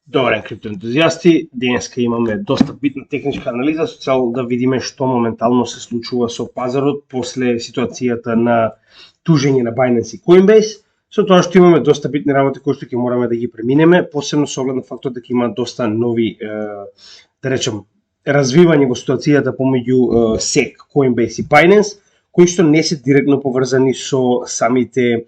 Добар ден, криптоентузијасти. Денеска имаме доста битна техничка анализа со цел да видиме што моментално се случува со пазарот после ситуацијата на тужење на Binance и Coinbase. Со тоа што имаме доста битни работи кои што ќе мораме да ги преминеме, посебно со оглед на фактот дека има доста нови, да речем, развивање во ситуацијата помеѓу SEC, Coinbase и Binance, кои што не се директно поврзани со самите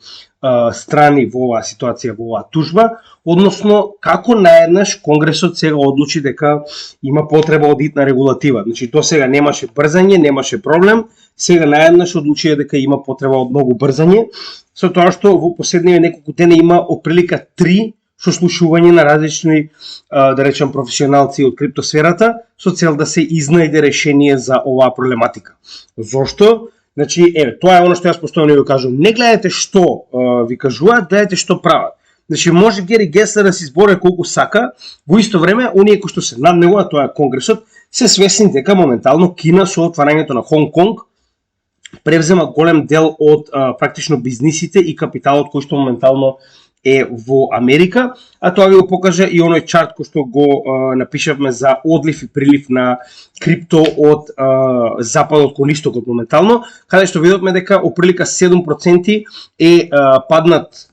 страни во оваа ситуација, во оваа тужба, односно како наеднаш Конгресот сега одлучи дека има потреба од итна регулатива. Значи, до сега немаше брзање, немаше проблем, сега наеднаш одлучија дека има потреба од многу брзање, со тоа што во последниве неколку дена има отприлика 3 сослушување на различни, да речем, професионалци од криптосферата, со цел да се изнајде решение за оваа проблематика. Зошто? Значи, тоа е оно што јас постојано ви кажувам. Не гледате што ви кажуваат, гледате што прават. Значи, може Гери Геслер да се избори колку сака, во исто време, оние кои што се над него, а тоа е Конгресот, се свесни дека моментално Кина со отварањето на Хонг Конг превзема голем дел од практично бизнисите и капиталот кој што моментално е во Америка, а тоа ви го покаже и оној чарт кој што го напишавме за одлив и прилив на крипто од западот кон истокот моментално, каде што видовме дека оприлика 7% е паднат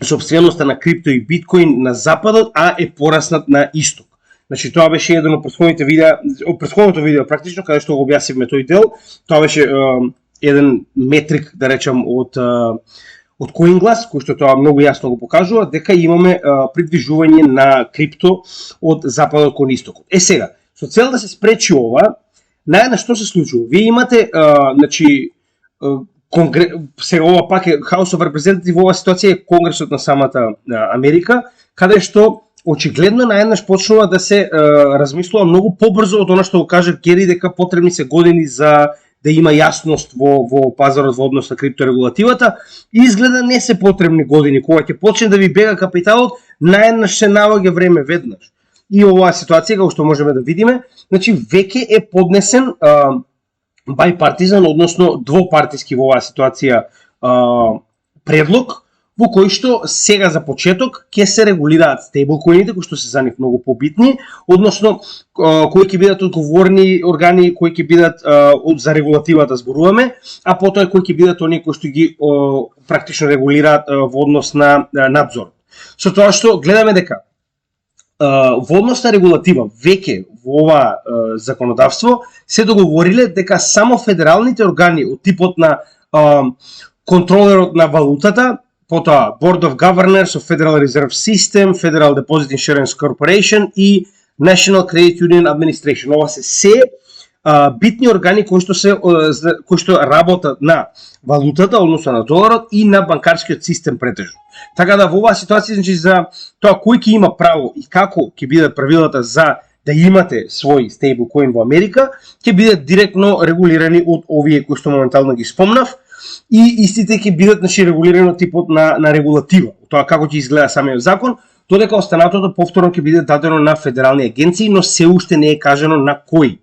собственоста на крипто и биткоин на западот, а е пораснат на исток. Значи тоа беше еден од претходните видеа, претходното видео практично каде што го објаснивме тој дел, тоа беше еден метрик, да речам, од CoinGlass, кој што тоа многу јасно го покажува, дека имаме придвижување на крипто од западот кон истокот. Сега, со цел да се спречи ова, наеднаш што се случува? Вие имате, значи, сега ова пак е House of Representatives, во оваа ситуација е Конгресот на самата Америка, каде што очигледно наеднаш почнува да се размислува многу побрзо од она што го кажа Гери, дека потребни се години за да има јасност во пазарот во однос на крипторегулативата, и изгледа не се потребни години. Кога ќе почне да ви бега капиталот, наеднаш се наоѓа време веднаш. И оваа ситуација, како што можеме да видиме, значи веќе е поднесен bipartisan, односно двопартиски во оваа ситуација предлог, во кој што сега за почеток ќе се регулираат стейблкоините, кои што се за нив многу побитни, односно кои ќе бидат одговорни органи, кои ќе бидат за регулативата зборуваме, а потоа кои ќе бидат оние кои што ги практично регулираат во однос на надзор. Со тоа што гледаме дека во однос на регулатива веќе во ова законодавство се договориле дека само федералните органи од типот на контролерот на валутата, потоа Board of Governors of Federal Reserve System, Federal Deposit Insurance Corporation и National Credit Union Administration. Ова се битни органи кои што работат на валутата, односно на доларот и на банкарскиот систем претежно. Така да во оваа ситуација, значи, за тоа кој ќе има право и како ќе бидат правилата за да имате свој стейблкоин во Америка, ќе бидат директно регулирани од овие кои што моментално ги спомнав, и истите ќе бидат, значи, регулирани од типот на регулатива, тоа како ќе изгледа самиот закон, додека останатото повторно ќе биде дадено на федерални агенции, но се уште не е кажано на кои.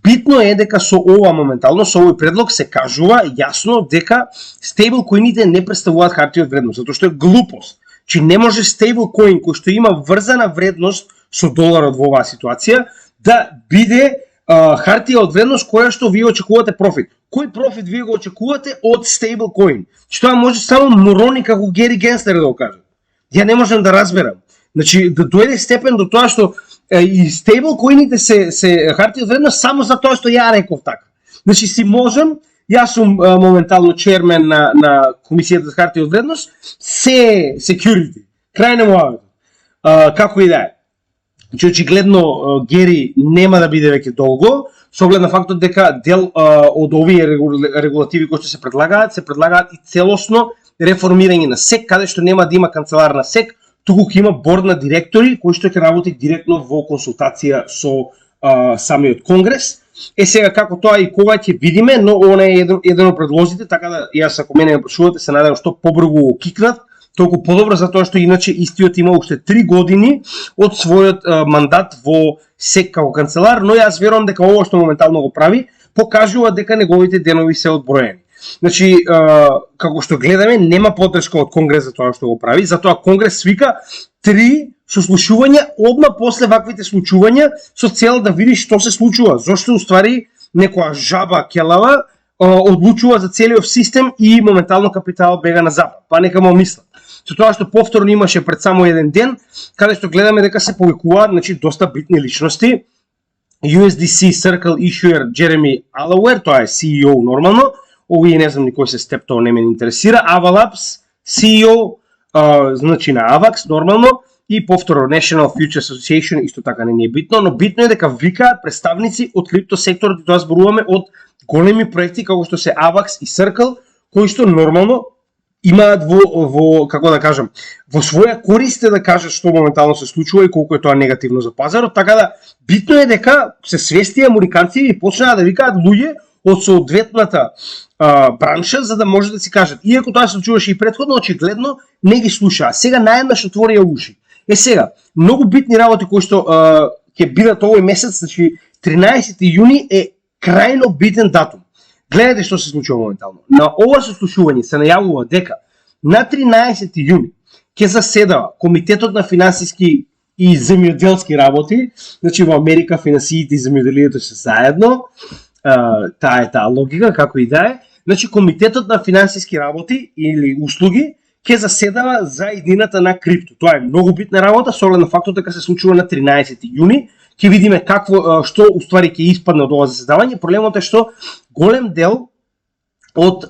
Битно е дека со ова моментално, со овој предлог се кажува јасно дека стейблкоините не представуваат хартија од вредност, затоа што е глупост. Че не може стейблкоин кој што има врзана вредност со доларот во оваа ситуација да биде хартија од вредност која што вие очекувате профит. Кој профит вие го очекувате од стейблкоин? Што тоа може само морони како Гери Генслер да го каже. Ја не можам да разберам. Значи, да дојде степен до тоа што и стейблкоините се хартија од вредност само за тоа што ја реков така. Значи, си можам, јас сум моментално чермен на Комисијата за хартија од вредност, се security. Крај на мојавето. Како и да е. Значи, очигледно Гери нема да биде веќе долго, со оглед на фактот дека дел од овие регулативи кои што се предлагаат и целосно реформирање на СЕК, каде што нема да има канцелар на СЕК, туку ќе има борд на директори кои што ќе работи директно во консултација со самиот Конгрес. Сега како тоа и кога ќе видиме, но она е еден од предлозите, така да јас ако мене ме прашувате, се надевам што побрзо го кикнат, толку подобро, затоа што иначе истиот има уште 3 години од својот мандат во СЕК како канцелар, но јас верувам дека ова што моментално го прави покажува дека неговите денови се одброени. Значи, како што гледаме, нема поддршка од Конгрес за тоа што го прави, затоа Конгрес свика 3 сослушувања одма после ваквите случувања со цел да види што се случува, зошто уствари некоја жаба келава одлучува за целиот систем и моментално капитал бега на запад. Па нека му мислат. Со тоа што повторно имаше пред само еден ден, каде што гледаме дека се повикуваат, значи, доста битни личности. USDC Circle Issuer Jeremy Allaware, тоа е CEO нормално, овие не знам никој се степ, тоа не ме интересира. Avalabs, CEO, значи на AVAX нормално, и повторно National Future Association, исто така не е битно, но битно е дека викаат представници од крипто секторот, и тоа зборуваме од големи проекти како што се AVAX и Circle, кои што нормално имаат во како да кажам, во своја корист да кажат што моментално се случува и колку е тоа негативно за пазарот, така да битно е дека се свести американци и почнаа да викаат луѓе од соодветната бранша, за да може да си кажат. Иако тоа се случуваше и претходно, очигледно не ги слушаа. Сега наеднаш отворија уши. Сега, многу битни работи кои што ќе бидат овој месец, значи 13 јуни е крајно битен датум. Гледате што се случува моментално. На ова сослушување се најавува дека на 13 јуни ќе заседава Комитетот на финансиски и земјоделски работи, значи во Америка финансиите и земјоделието се заедно, таа е таа логика, како и да е. Значи Комитетот на финансиски работи или услуги ќе заседава за иднината на крипто. Тоа е многу битна работа, со оглед на фактот дека се случува на 13 јуни. Ќе видиме што уствари ќе испадне од ова заседавање. Проблемот е што голем дел од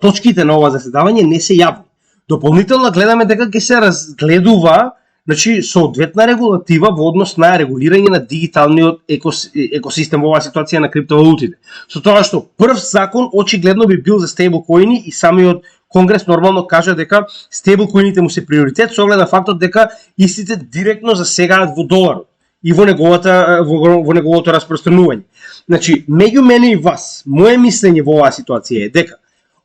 точките на ова заседавање не се јавни. Дополнително гледаме дека ќе се разгледува, значи, соодветна регулатива во однос на регулирање на дигиталниот екосистем во оваа ситуација на криптовалутите. Со тоа што прв закон очигледно би бил за стейблкоини и самиот Конгрес нормално кажа дека стейблкоините му се приоритет со оглед на фактот дека истите директно засегаат во доларот и во неговото распространување. Значи, меѓу мене и вас, моje мислење во оваа ситуација е дека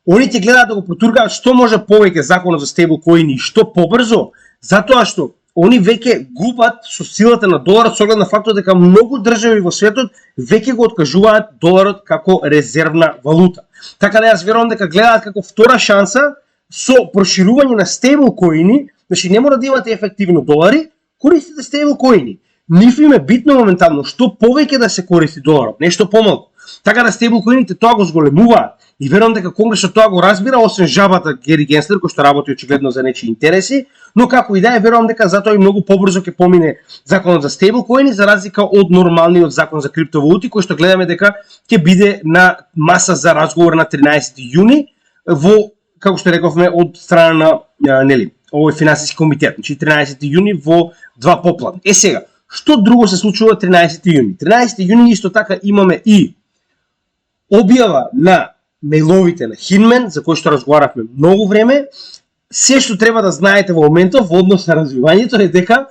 они ќе гледаат да го протуркаат што може повеќе законот за стейблкоини и што побрзо, затоа што они веќе губат со силата на доларот со оглед на фактот дека многу држави во светот веќе го откажуваат доларот како резервна валута. Така да јас верувам дека гледаат како втора шанса со проширување на стейблкоини, значи не мора да имате ефективно долари, користите стейблкоини. Нив им е битно моментално што повеќе да се користи доларот, нешто помалку. Така да стейблкоините тоа го зголемуваат. И верувам дека Конгресот тоа го разбира, освен жабата Гери Генслер, кој што работи очигледно за нечии интереси, но како и да е, верувам дека затоа и многу побрзо ќе помине законот за стейблкоини, за разлика од нормалниот закон за криптовалути, кој што гледаме дека ќе биде на маса за разговор на 13 јуни во, како што рековме, од страна на овој финансиски комитет, значи 13 јуни во 2 попладне. Сега, што друго се случува 13 јуни? 13 јуни исто така имаме и објава на мејловите на Хинмен, за кој што разговаравме многу време. Се што треба да знаете во моментов во однос на развивањето е дека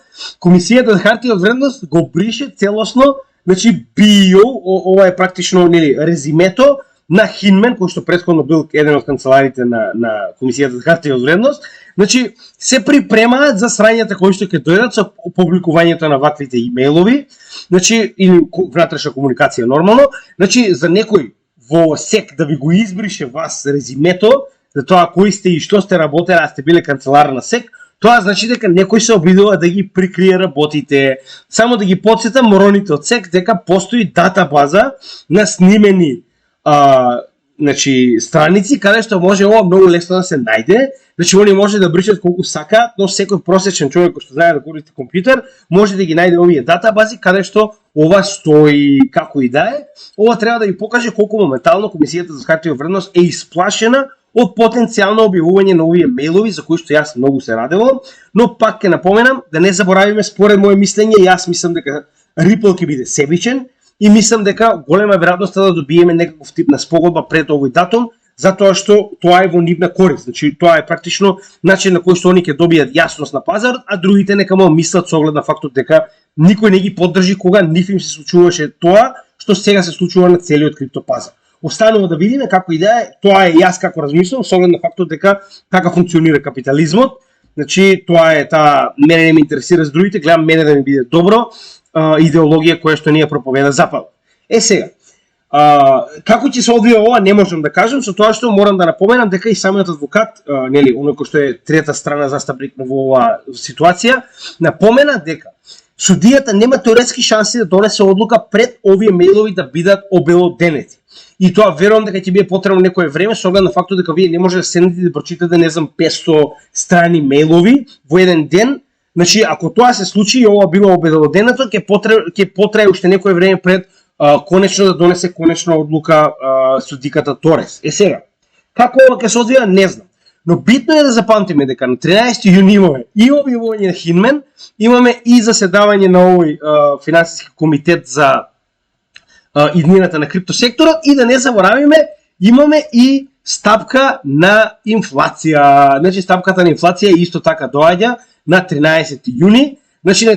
Комисијата за хартија од вредност го брише целосно, значи био, ова е практично резимето на Хинмен, кој што претходно бил еден од канцеларите на Комисијата за хартија од вредност. Значи се припремаат за срањата кои што ќе дојдат со публикувањето на ваквите имејлови, значи или внатрешна комуникација нормално, значи за некој во СЕК да ви го избрише вас резимето за тоа кои сте и што сте работеле, а сте биле канцелар на СЕК, тоа значи дека некој се обидува да ги прикрие работите. Само да ги потсетам мороните од СЕК дека постои датабаза на снимени значи страници каде што може ова многу лесно да се најде. Значи они може да бришат колку сакаат, но секој просечен човек кој што знае да користи компјутер може да ги најде овие датабази каде што ова стои, како и да е. Ова треба да ви покаже колку моментално Комисијата за хартија од вредност е исплашена од потенцијално објавување на овие мејлови за кои што јас многу се радевам, но пак ќе напоменам да не заборавиме според моје мислење, јас мислам дека Ripple ќе биде себичен и мислам дека голема веројатноста да добиеме некаков тип на спогодба пред овој датум, затоа што тоа е во нивна корист. Значи тоа е практично начин на кој што они ќе добијат јасност на пазарот, а другите нека му мислат со оглед на фактот дека никој не ги поддржи кога нив им се случуваше тоа што сега се случува на целиот криптопазар. Останува да видиме како и да е, тоа е јас како размислам со оглед на фактот дека така функционира капитализмот. Значи тоа е таа, мене не ме интересира с другите, гледам мене да ми биде добро, идеологија која што ние проповеда Запад. Сега, Како ќе се одвие ова не можам да кажам, со тоа што морам да напоменам дека и самиот адвокат, нели, оној кој што е трета страна застапник во оваа ситуација, напомена дека судијата нема теоретски шанси да донесе одлука пред овие мејлови да бидат обелоденети. И тоа верувам дека ќе биде потребно некое време со оглед на фактот дека вие не може да седнете да прочитате не знам 500 страни мејлови во еден ден. Значи, ако тоа се случи и ова било обелоденето, ќе потрае уште некое време пред конечно да донесе конечна одлука судиката Торес. Сега, како ова ќе се одвија, не знам. Но битно е да запамтиме дека на 13 јуни имаме и објавување на Хинмен, имаме и заседавање на овој финансиски комитет за иднината на криптосекторот и да не заборавиме, имаме и стапка на инфлација. Значи, стапката на инфлација исто така доаѓа на 13 јуни. Значи, на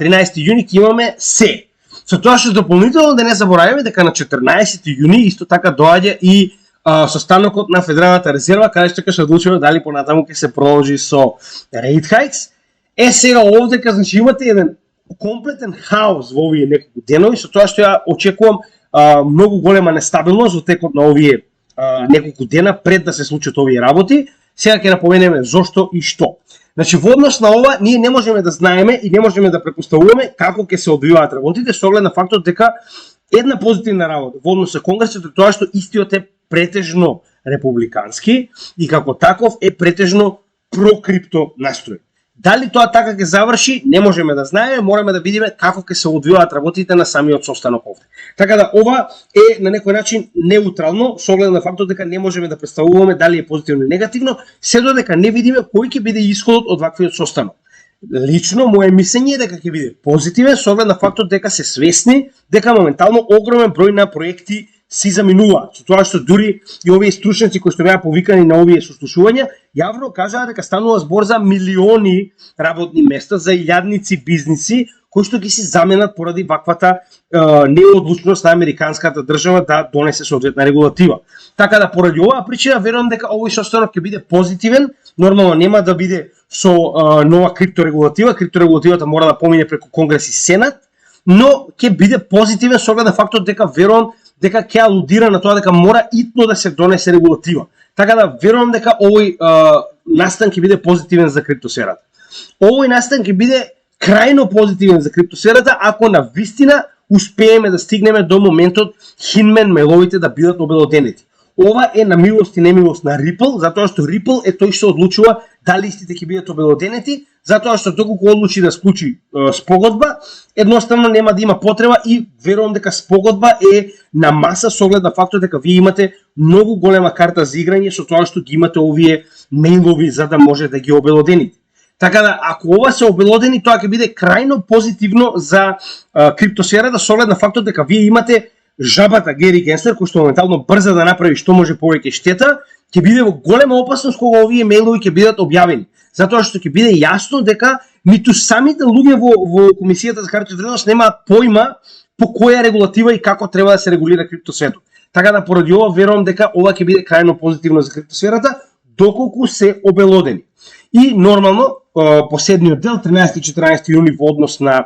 13 јуни ќе имаме се. Со тоа што дополнително да не заборавиме дека на 14 јуни исто така доаѓа и состанокот на Федералната резерва, каде што ќе се одлучува дали понатаму ќе се продолжи со rate hikes. Сега овдека, значи, имате еден комплетен хаос во овие неколку денови, со тоа што ја очекувам многу голема нестабилност во текот на овие неколку дена пред да се случат овие работи. Сега ќе напоменеме зошто и што. Значи, во однос на ова, ние не можеме да знаеме и не можеме да препоставуваме како ќе се одвиваат работите, со оглед на фактот дека една позитивна работа во однос со Конгресот е тоа што истиот е претежно републикански и како таков е претежно прокрипто настроен. Дали тоа така ќе заврши, не можеме да знаеме, мораме да видиме како ќе се одвиваат работите на самиот состанок овде. Така да ова е на некој начин неутрално, со оглед на фактот дека не можеме да представуваме дали е позитивно или негативно, се додека не видиме кој ќе биде исходот од ваквиот состанок. Лично моje мислење е дека ќе биде позитивен со оглед на фактот дека се свесни дека моментално огромен број на проекти си заминуваат. Со тоа што дури и овие стручњаци кои што беа повикани на овие сослушувања, јавно кажаа дека станува збор за милиони работни места, за илјадници бизниси кои што ги си заменат поради ваквата неодлучност на американската држава да донесе соодветна регулатива. Така да поради оваа причина верувам дека овој состанок ќе биде позитивен, нормално нема да биде со нова крипторегулатива, крипторегулативата мора да помине преку Конгрес и Сенат, но ќе биде позитивен со оглед на фактот дека верувам дека ќе алудира на тоа дека мора итно да се донесе регулатива. Така да верувам дека овој настан ќе биде позитивен за криптосферата. Овој настан ќе биде крајно позитивен за криптосферата ако на вистина успееме да стигнеме до моментот Хинмен мејловите да бидат обелоденети. Ова е на милост и немилост на Ripple, затоа што Ripple е тој што одлучува дали истите ќе бидат обелоденети, затоа што доколку одлучи да склучи спогодба, едноставно нема да има потреба и верувам дека спогодба е на маса со оглед на фактот дека вие имате многу голема карта за играње со тоа што ги имате овие мејлови за да може да ги обелодените. Така да, ако ова се обелодени, тоа ќе биде крајно позитивно за криптосферата со оглед на фактот дека вие имате жабата Гери Генслер, кој што моментално брза да направи што може повеќе штета, ќе биде во голема опасност кога овие мејлови ќе бидат објавени. Затоа што ќе биде јасно дека ниту самите луѓе во Комисијата за харта од вредност немаат појма по која регулатива и како треба да се регулира криптосветот. Така да поради ова верувам дека ова ќе биде крајно позитивно за криптосферата доколку се обелодени. И нормално последниот дел 13-14 јуни во однос на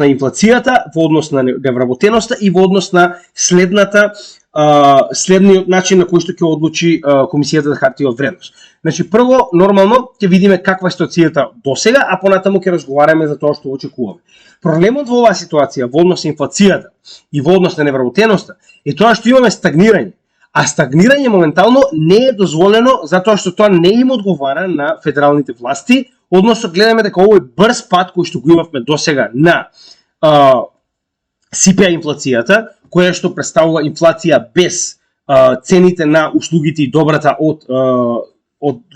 инфлацијата, во однос на невработеноста и во однос на следниот начин на кој што ќе одлучи Комисијата за хартија од вредност. Значи, прво, нормално, ќе видиме каква е ситуацијата досега, а понатаму ќе разговараме за тоа што очекуваме. Проблемот во оваа ситуација, во однос на инфлацијата и во однос на невработеноста, е тоа што имаме стагнирање. А стагнирање моментално не е дозволено затоа што тоа не им одговара на федералните власти, односно гледаме дека овој брз пат кој што го имавме досега на CPI инфлацијата, која што представува инфлација без цените на услугите и добрата од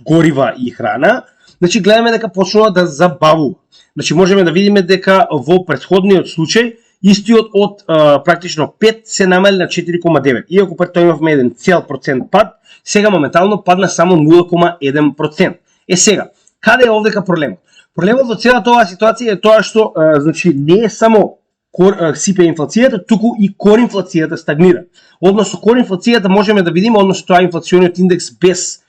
горива и храна, значи гледаме дека почнува да забавува. Значи можеме да видиме дека во претходниот случај истиот од практично 5 се намали на 4,9. Иако пред тоа имавме еден цел процент пад, сега моментално падна само 0,1%. Сега, каде е овдека проблемот? Проблемот во целата оваа ситуација е тоа што значи не е само CPI инфлацијата, туку и кор инфлацијата стагнира. Односно кор инфлацијата можеме да видиме, односно тоа е инфлациониот индекс без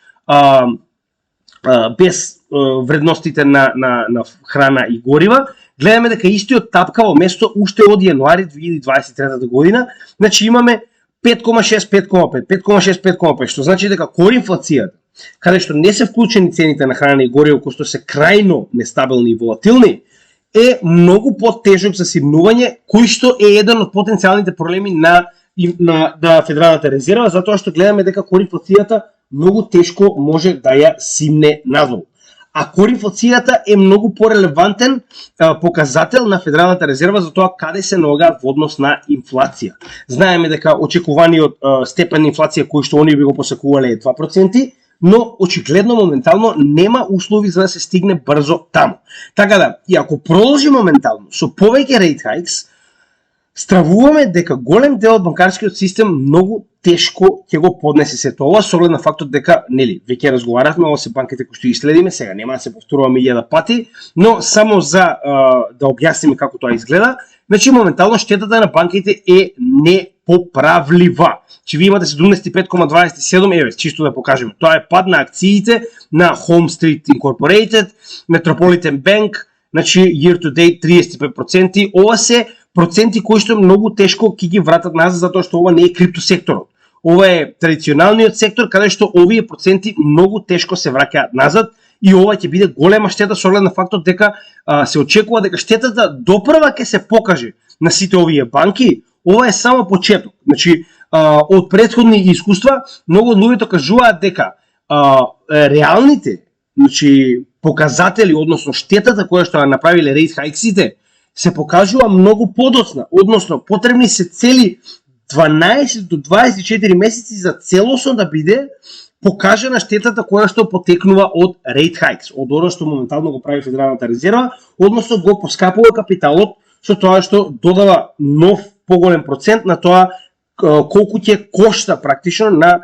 вредностите на храна и горива, гледаме дека истиот тапка во место уште од јануари 2023 година, значи имаме 5,6, 5,5, 5,6, 5,5, што значи дека кор инфлацијата, каде што не се вклучени цените на храна и гориво, кои што се крајно нестабилни и волатилни, е многу потежок за симнување, кој што е еден од потенцијалните проблеми на Федералната резерва, затоа што гледаме дека кор инфлацијата многу тешко може да ја симне надолу. А кор инфлацијата е многу порелевантен показател на Федералната резерва за тоа каде се наоѓаат во однос на инфлација. Знаеме дека очекуваниот степен на инфлација кој што они би го посакувале е 2%, но очигледно моментално нема услови за да се стигне брзо таму. Така да, и ако продолжи моментално со повеќе rate hikes, стравуваме дека голем дел од банкарскиот систем многу тешко ќе го поднесе се тоа, со оглед на фактот дека, нели, веќе разговаравме, ова се банките кои што ги следиме, сега нема да се повторуваме 1000 пати, но само за да објасниме како тоа изгледа, значи моментално штетата на банките е непоправлива. Че ви имате 75,27, еве, чисто да покажеме. Тоа е пад на акциите на Home Street Incorporated, Metropolitan Bank, значи year to date 35%. Ова се проценти кои што многу тешко ќе ги вратат назад, затоа што ова не е криптосекторот. Ова е традиционалниот сектор каде што овие проценти многу тешко се враќаат назад и ова ќе биде голема штета со оглед на фактот дека се очекува дека штетата допрва ќе се покаже на сите овие банки. Ова е само почеток. Значи, од претходни искуства, многу од луѓето кажуваат дека реалните, значи, показатели, односно штетата која што ја направиле rate hikes-ите, се покажува многу подоцна, односно потребни се цели 12 до 24 месеци за целосно да биде покажана штетата која што потекнува од rate hikes, од она што моментално го прави Федералната резерва, односно го поскапува капиталот со тоа што додава нов поголем процент на тоа колку ќе кошта практично на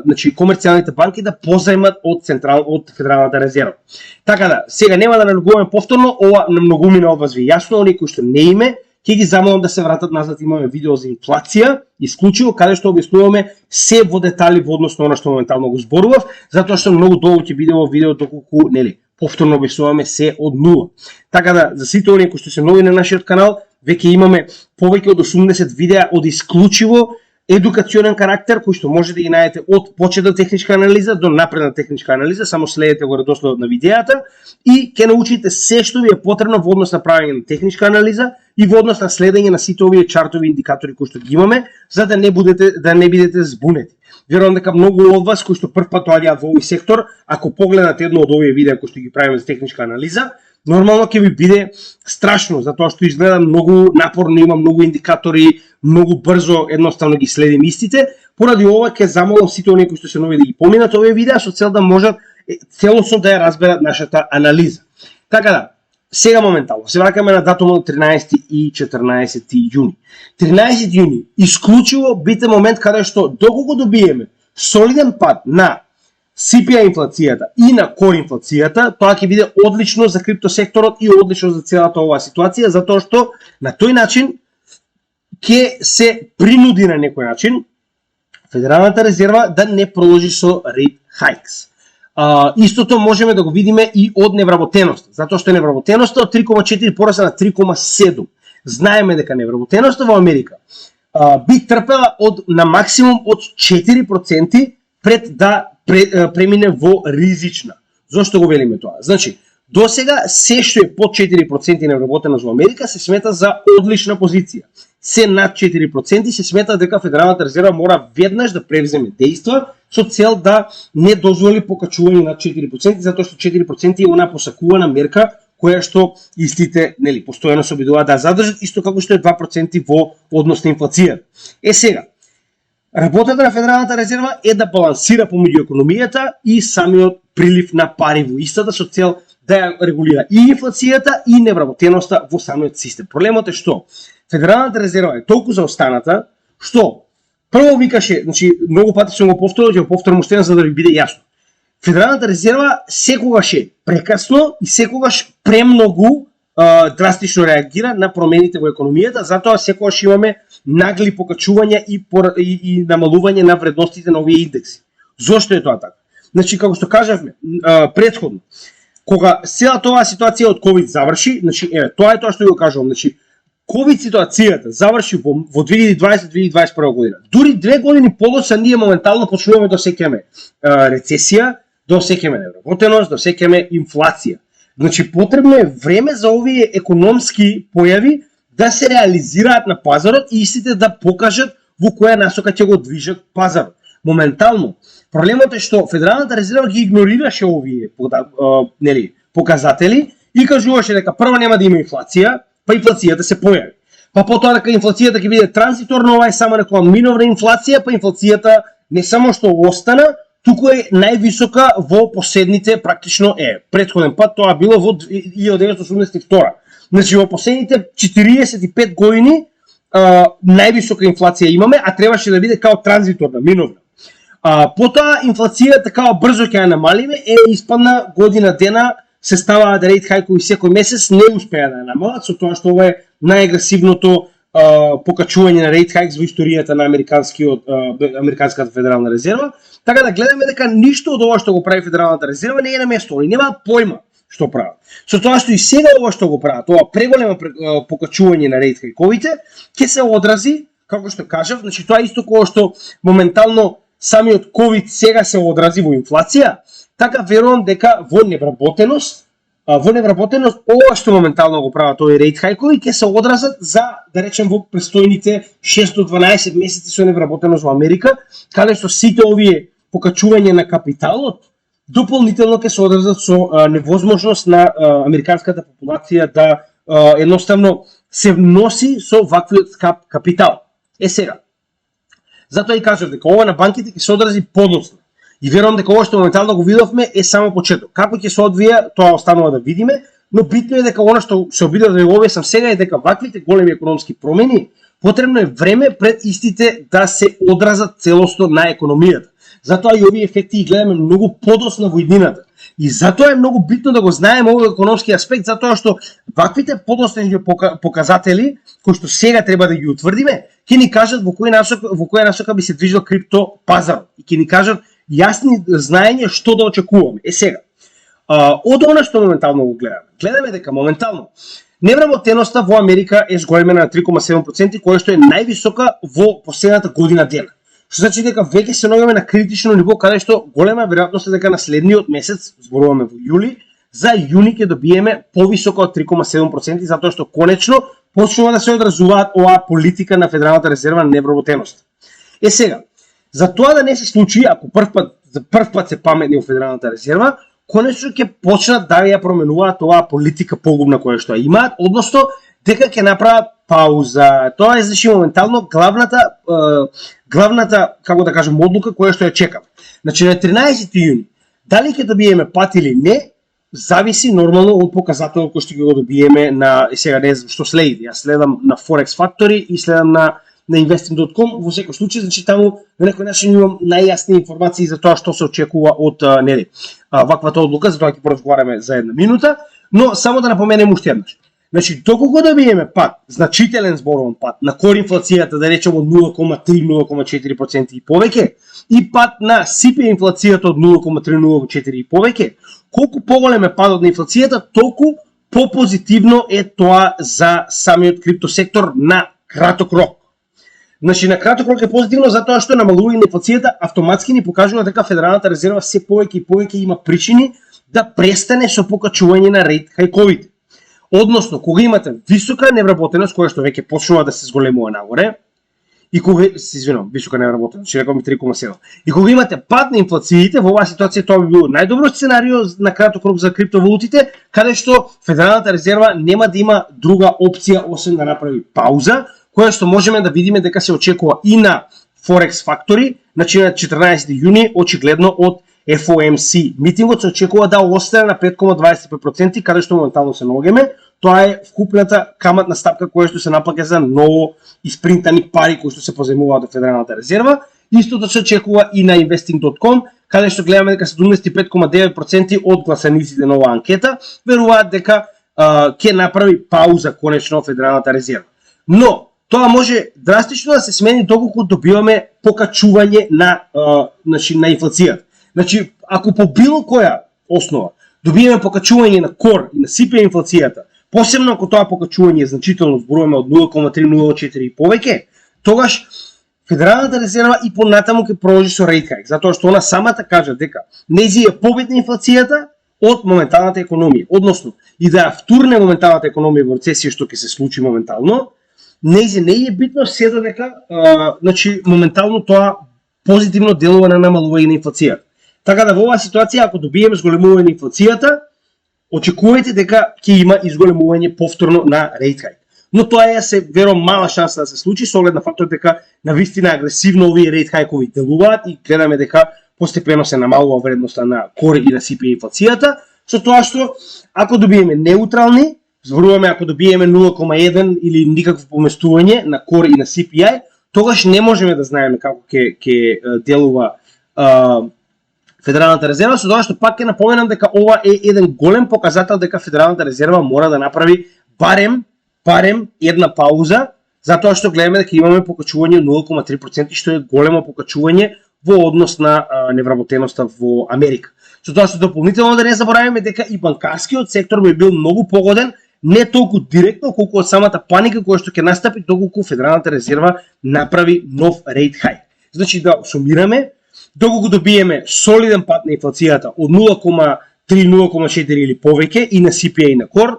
значи комерцијалните банки да позајмат од Федералната резерва. Така да, сега нема да налогуваме повторно, ова на многумина од вас ви јасно, оние кои што не име, ќе ги замолам да се вратат назад, имаме видео за инфлација, исклучиво каде што објаснуваме се во детали во однос на она што моментално го зборував, затоа што многу долго ќе биде во видео доколку нели повторно објаснуваме се од нула. Така да, за сите оние кои што се нови на нашиот канал, веќе имаме повеќе од 80 видеа од исклучиво едукационен карактер, кои што може да ги најдете од почетна техничка анализа до напредна техничка анализа, само следете го редоследот на видеата и ќе научите се што ви е потребно во однос на правење на техничка анализа и во однос на следење на сите овие чартови индикатори кои што ги имаме, за да не бидете збунети. Верувам дека многу од вас кои што прв пат доаѓаат во овој сектор, ако погледнат едно од овие видеа кои што ги правиме за техничка анализа, нормално ќе ви биде страшно, затоа што изгледа многу напорно, има многу индикатори, многу брзо едноставно ги следим истите. Поради ова ќе замолам сите оние кои што се нови да ги поминат овие видеа со цел да можат целосно да ја разберат нашата анализа. Така да, сега моментално се враќаме на датумот 13 и 14 јуни. 13 јуни исклучиво бите момент каде што доколку добиеме солиден пад на CPI инфлацијата и на кор инфлацијата, тоа ќе биде одлично за криптосекторот и одлично за целата оваа ситуација, затоа што на тој начин ќе се принуди на некој начин Федералната резерва да не продолжи со rate hikes. Истото можеме да го видиме и од невработеноста, затоа што невработеноста од 3,4 порасна на 3,7. Знаеме дека невработеноста во Америка би трпела на максимум од 4% пред да премине во ризична. Зошто го велиме тоа? Значи, досега се што е под 4% невработеност во Америка се смета за одлична позиција. Се над 4% се смета дека Федералната резерва мора веднаш да превземе дејства со цел да не дозволи покачување над 4%, затоа што 4% е она посакувана мерка која што истите, нели, постојано се обидуваат да задржат, исто како што е 2% во однос на инфлацијата. Сега, работата на Федералната резерва е да балансира помеѓу економијата и самиот прилив на пари во истата со цел да ја регулира и инфлацијата и невработеноста во самиот систем. Проблемот е што Федералната резерва е толку заостаната што прво викаше, значи многу пати сум го повторил, ќе го повторам уште за да ви биде јасно. Федералната резерва секогаш е прекасно и секогаш премногу драстично реагира на промените во економијата, затоа секогаш имаме нагли покачувања и намалување на вредностите на овие индекси. Зошто е тоа така? Значи, како што кажавме претходно, кога целата оваа ситуација од ковид заврши, значи тоа е тоа што го кажувам, значи ковид ситуацијата заврши во 2020-2021 година. Дури 2 години подоцна ние моментално почнуваме да осеќаме рецесија, да осеќаме невработеност, да осеќаме инфлација. Значи потребно е време за овие економски појави да се реализираат на пазарот и истите да покажат во која насока ќе го движат пазарот. Моментално, проблемот е што Федералната резерва ги игнорираше овие показатели и кажуваше дека прво нема да има инфлација, па инфлацијата се појави. Па потоа дека инфлацијата ќе биде транзиторна, ова е само некоја минорна инфлација, па инфлацијата не само што остана, туку е највисока во последните практично претходен пат тоа било во 1982. Значи во последните 45 години највисока инфлација имаме, а требаше да биде као транзиторна, минорна. Потоа инфлацијата као брзо ќе ја намалиме, испадна година дена се ставаат рейт хајкови секој месец, не успеа да ја намалат, со тоа што ова е најагресивното покачување на рейт хајкс во историјата на Американската федерална резерва. Така да гледаме дека ништо од ова што го прави Федералната резерва не е на место, они немаат појма што прават. Со тоа што и сега ова што го прават, ова преголемо покачување на рейт хајковите, ќе се одрази, како што кажав, значи тоа исто кога што моментално самиот ковид сега се одрази во инфлација, така верувам дека во невработеност ова што моментално го прават овие рейт хајкови ќе се одразат за, да речем, во престојните 6 до 12 месеци со невработеност во Америка, каде што сите овие покачување на капиталот дополнително ќе се одразат со невозможност на американската популација да едноставно се носи со ваквиот скап капитал. Сега. Затоа и кажав дека ова на банките ќе се одрази подоцна. И верувам дека ова што моментално го видовме е само почеток. Како ќе се одвија, тоа останува да видиме, но битно е дека она што се обидов да го објаснам сега е дека ваквите големи економски промени потребно е време пред истите да се одразат целосно на економијата. Затоа и овие ефекти ги гледаме многу подоцна во иднината. И затоа е многу битно да го знаеме овој економски аспект, затоа што ваквите подоцни показатели, кои што сега треба да ги утврдиме, ќе ни кажат во која насока би се движел крипто пазарот и ќе ни кажат јасни знаење што да очекуваме. Сега, од она што моментално го гледаме дека моментално невработеноста во Америка е зголемена на 3,7%, која што е највисока во последната година дена. Што значи дека веќе се наоѓаме на критично ниво, каде што голема веројатност е дека на следниот месец, зборуваме во јули, за јуни ќе добиеме повисоко од 3,7%, затоа што конечно почнува да се одразуваат оваа политика на Федералната резерва на невработеност. Сега, за тоа да не се случи, ако за прв пат се паметни во Федералната резерва, конечно ќе почнат да ја променуваат оваа политика погубна која што ја имаат, односно дека ќе направат пауза. Тоа е значи моментално главната, како да кажем, одлука која што ја чекам. Значи на 13 јуни, дали ќе добиеме пат или не, зависи нормално од показателот кој што ќе го добиеме на, сега не знам што следи, јас следам на Forex Factory и следам на investing.com, во секој случај, значи таму на некој начин имам најјасни информации за тоа што се очекува од ваквата одлука, затоа ќе поразговараме за една минута, но само да напоменем уште еднаш. Значи, доколку добиеме пат, значителен зборуван пат на кор инфлацијата, да речем од 0,3-0,4% и повеќе, и пат на CPI инфлацијата од 0,3-0,4% и повеќе, колку поголем е падот на инфлацијата, толку попозитивно е тоа за самиот криптосектор на краток рок. Значи, на краток рок е позитивно затоа што намалување на инфлацијата автоматски ни покажува дека Федералната резерва се повеќе и повеќе има причини да престане со покачување на рейт хајковите. Односно, кога имате висока невработеност, која што веќе почнува да се зголемува нагоре, и кога висока невработеност, што рекам 3,7. И кога имате пад на инфлациите, во оваа ситуација тоа би било најдобро сценарио на краток рок за криптовалутите, каде што Федералната резерва нема да има друга опција освен да направи пауза, која што можеме да видиме дека се очекува и на Forex Factory, значи на 14 јуни, очигледно од FOMC. Митингот се очекува да остане на 5,25%, каде што моментално се наоѓаме. Тоа е вкупната каматна стапка која што се наплаќа за ново испринтани пари кои што се позајмуваат од Федералната резерва. Истото се очекува и на investing.com, каде што гледаме дека 75,9% од гласаниците на оваа анкета веруваат дека ќе направи пауза конечно Федералната резерва. Но тоа може драстично да се смени доколку добиваме покачување на инфлацијата. Значи, ако по било која основа добиеме покачување на кор и на CPI инфлацијата, посебно ако тоа покачување е значително, зборуваме од 0,3-0,4 и повеќе, тогаш Федералната резерва и понатаму ќе продолжи со рейт хајк, затоа што она самата кажа дека нејзи е победна инфлацијата од моменталната економија, односно и да ја втурне моменталната економија во рецесија што ќе се случи моментално, нејзи не е битно се додека значи моментално тоа позитивно делува на намалување на инфлацијата. Така да во оваа ситуација ако добиеме зголемување на инфлацијата, очекувајте дека ќе има изголемување повторно на рейт хајк. Но тоа е се вером мала шанса да се случи со оглед на фактот дека навистина агресивно овие рейт хајкови делуваат и гледаме дека постепено се намалува вредноста на кор и на CPI инфлацијата, со тоа што ако добиеме неутрални, зборуваме ако добиеме 0,1 или никакво поместување на кор и на CPI, тогаш не можеме да знаеме како ќе делува Федералната резерва, со тоа што пак ќе напоменам дека ова е еден голем показател дека Федералната резерва мора да направи барем една пауза, затоа што гледаме дека имаме покачување 0,3%, што е големо покачување во однос на невработеноста во Америка. Со тоа што дополнително да не забораваме дека и банкарскиот сектор би бил многу погоден, не толку директно колку од самата паника која што ќе настапи доколку Федералната резерва направи нов рейт хајк. Значи да сумираме, доколку добиеме солиден пат на инфлацијата од 0,3-0,4 или повеќе и на CPI и на кор,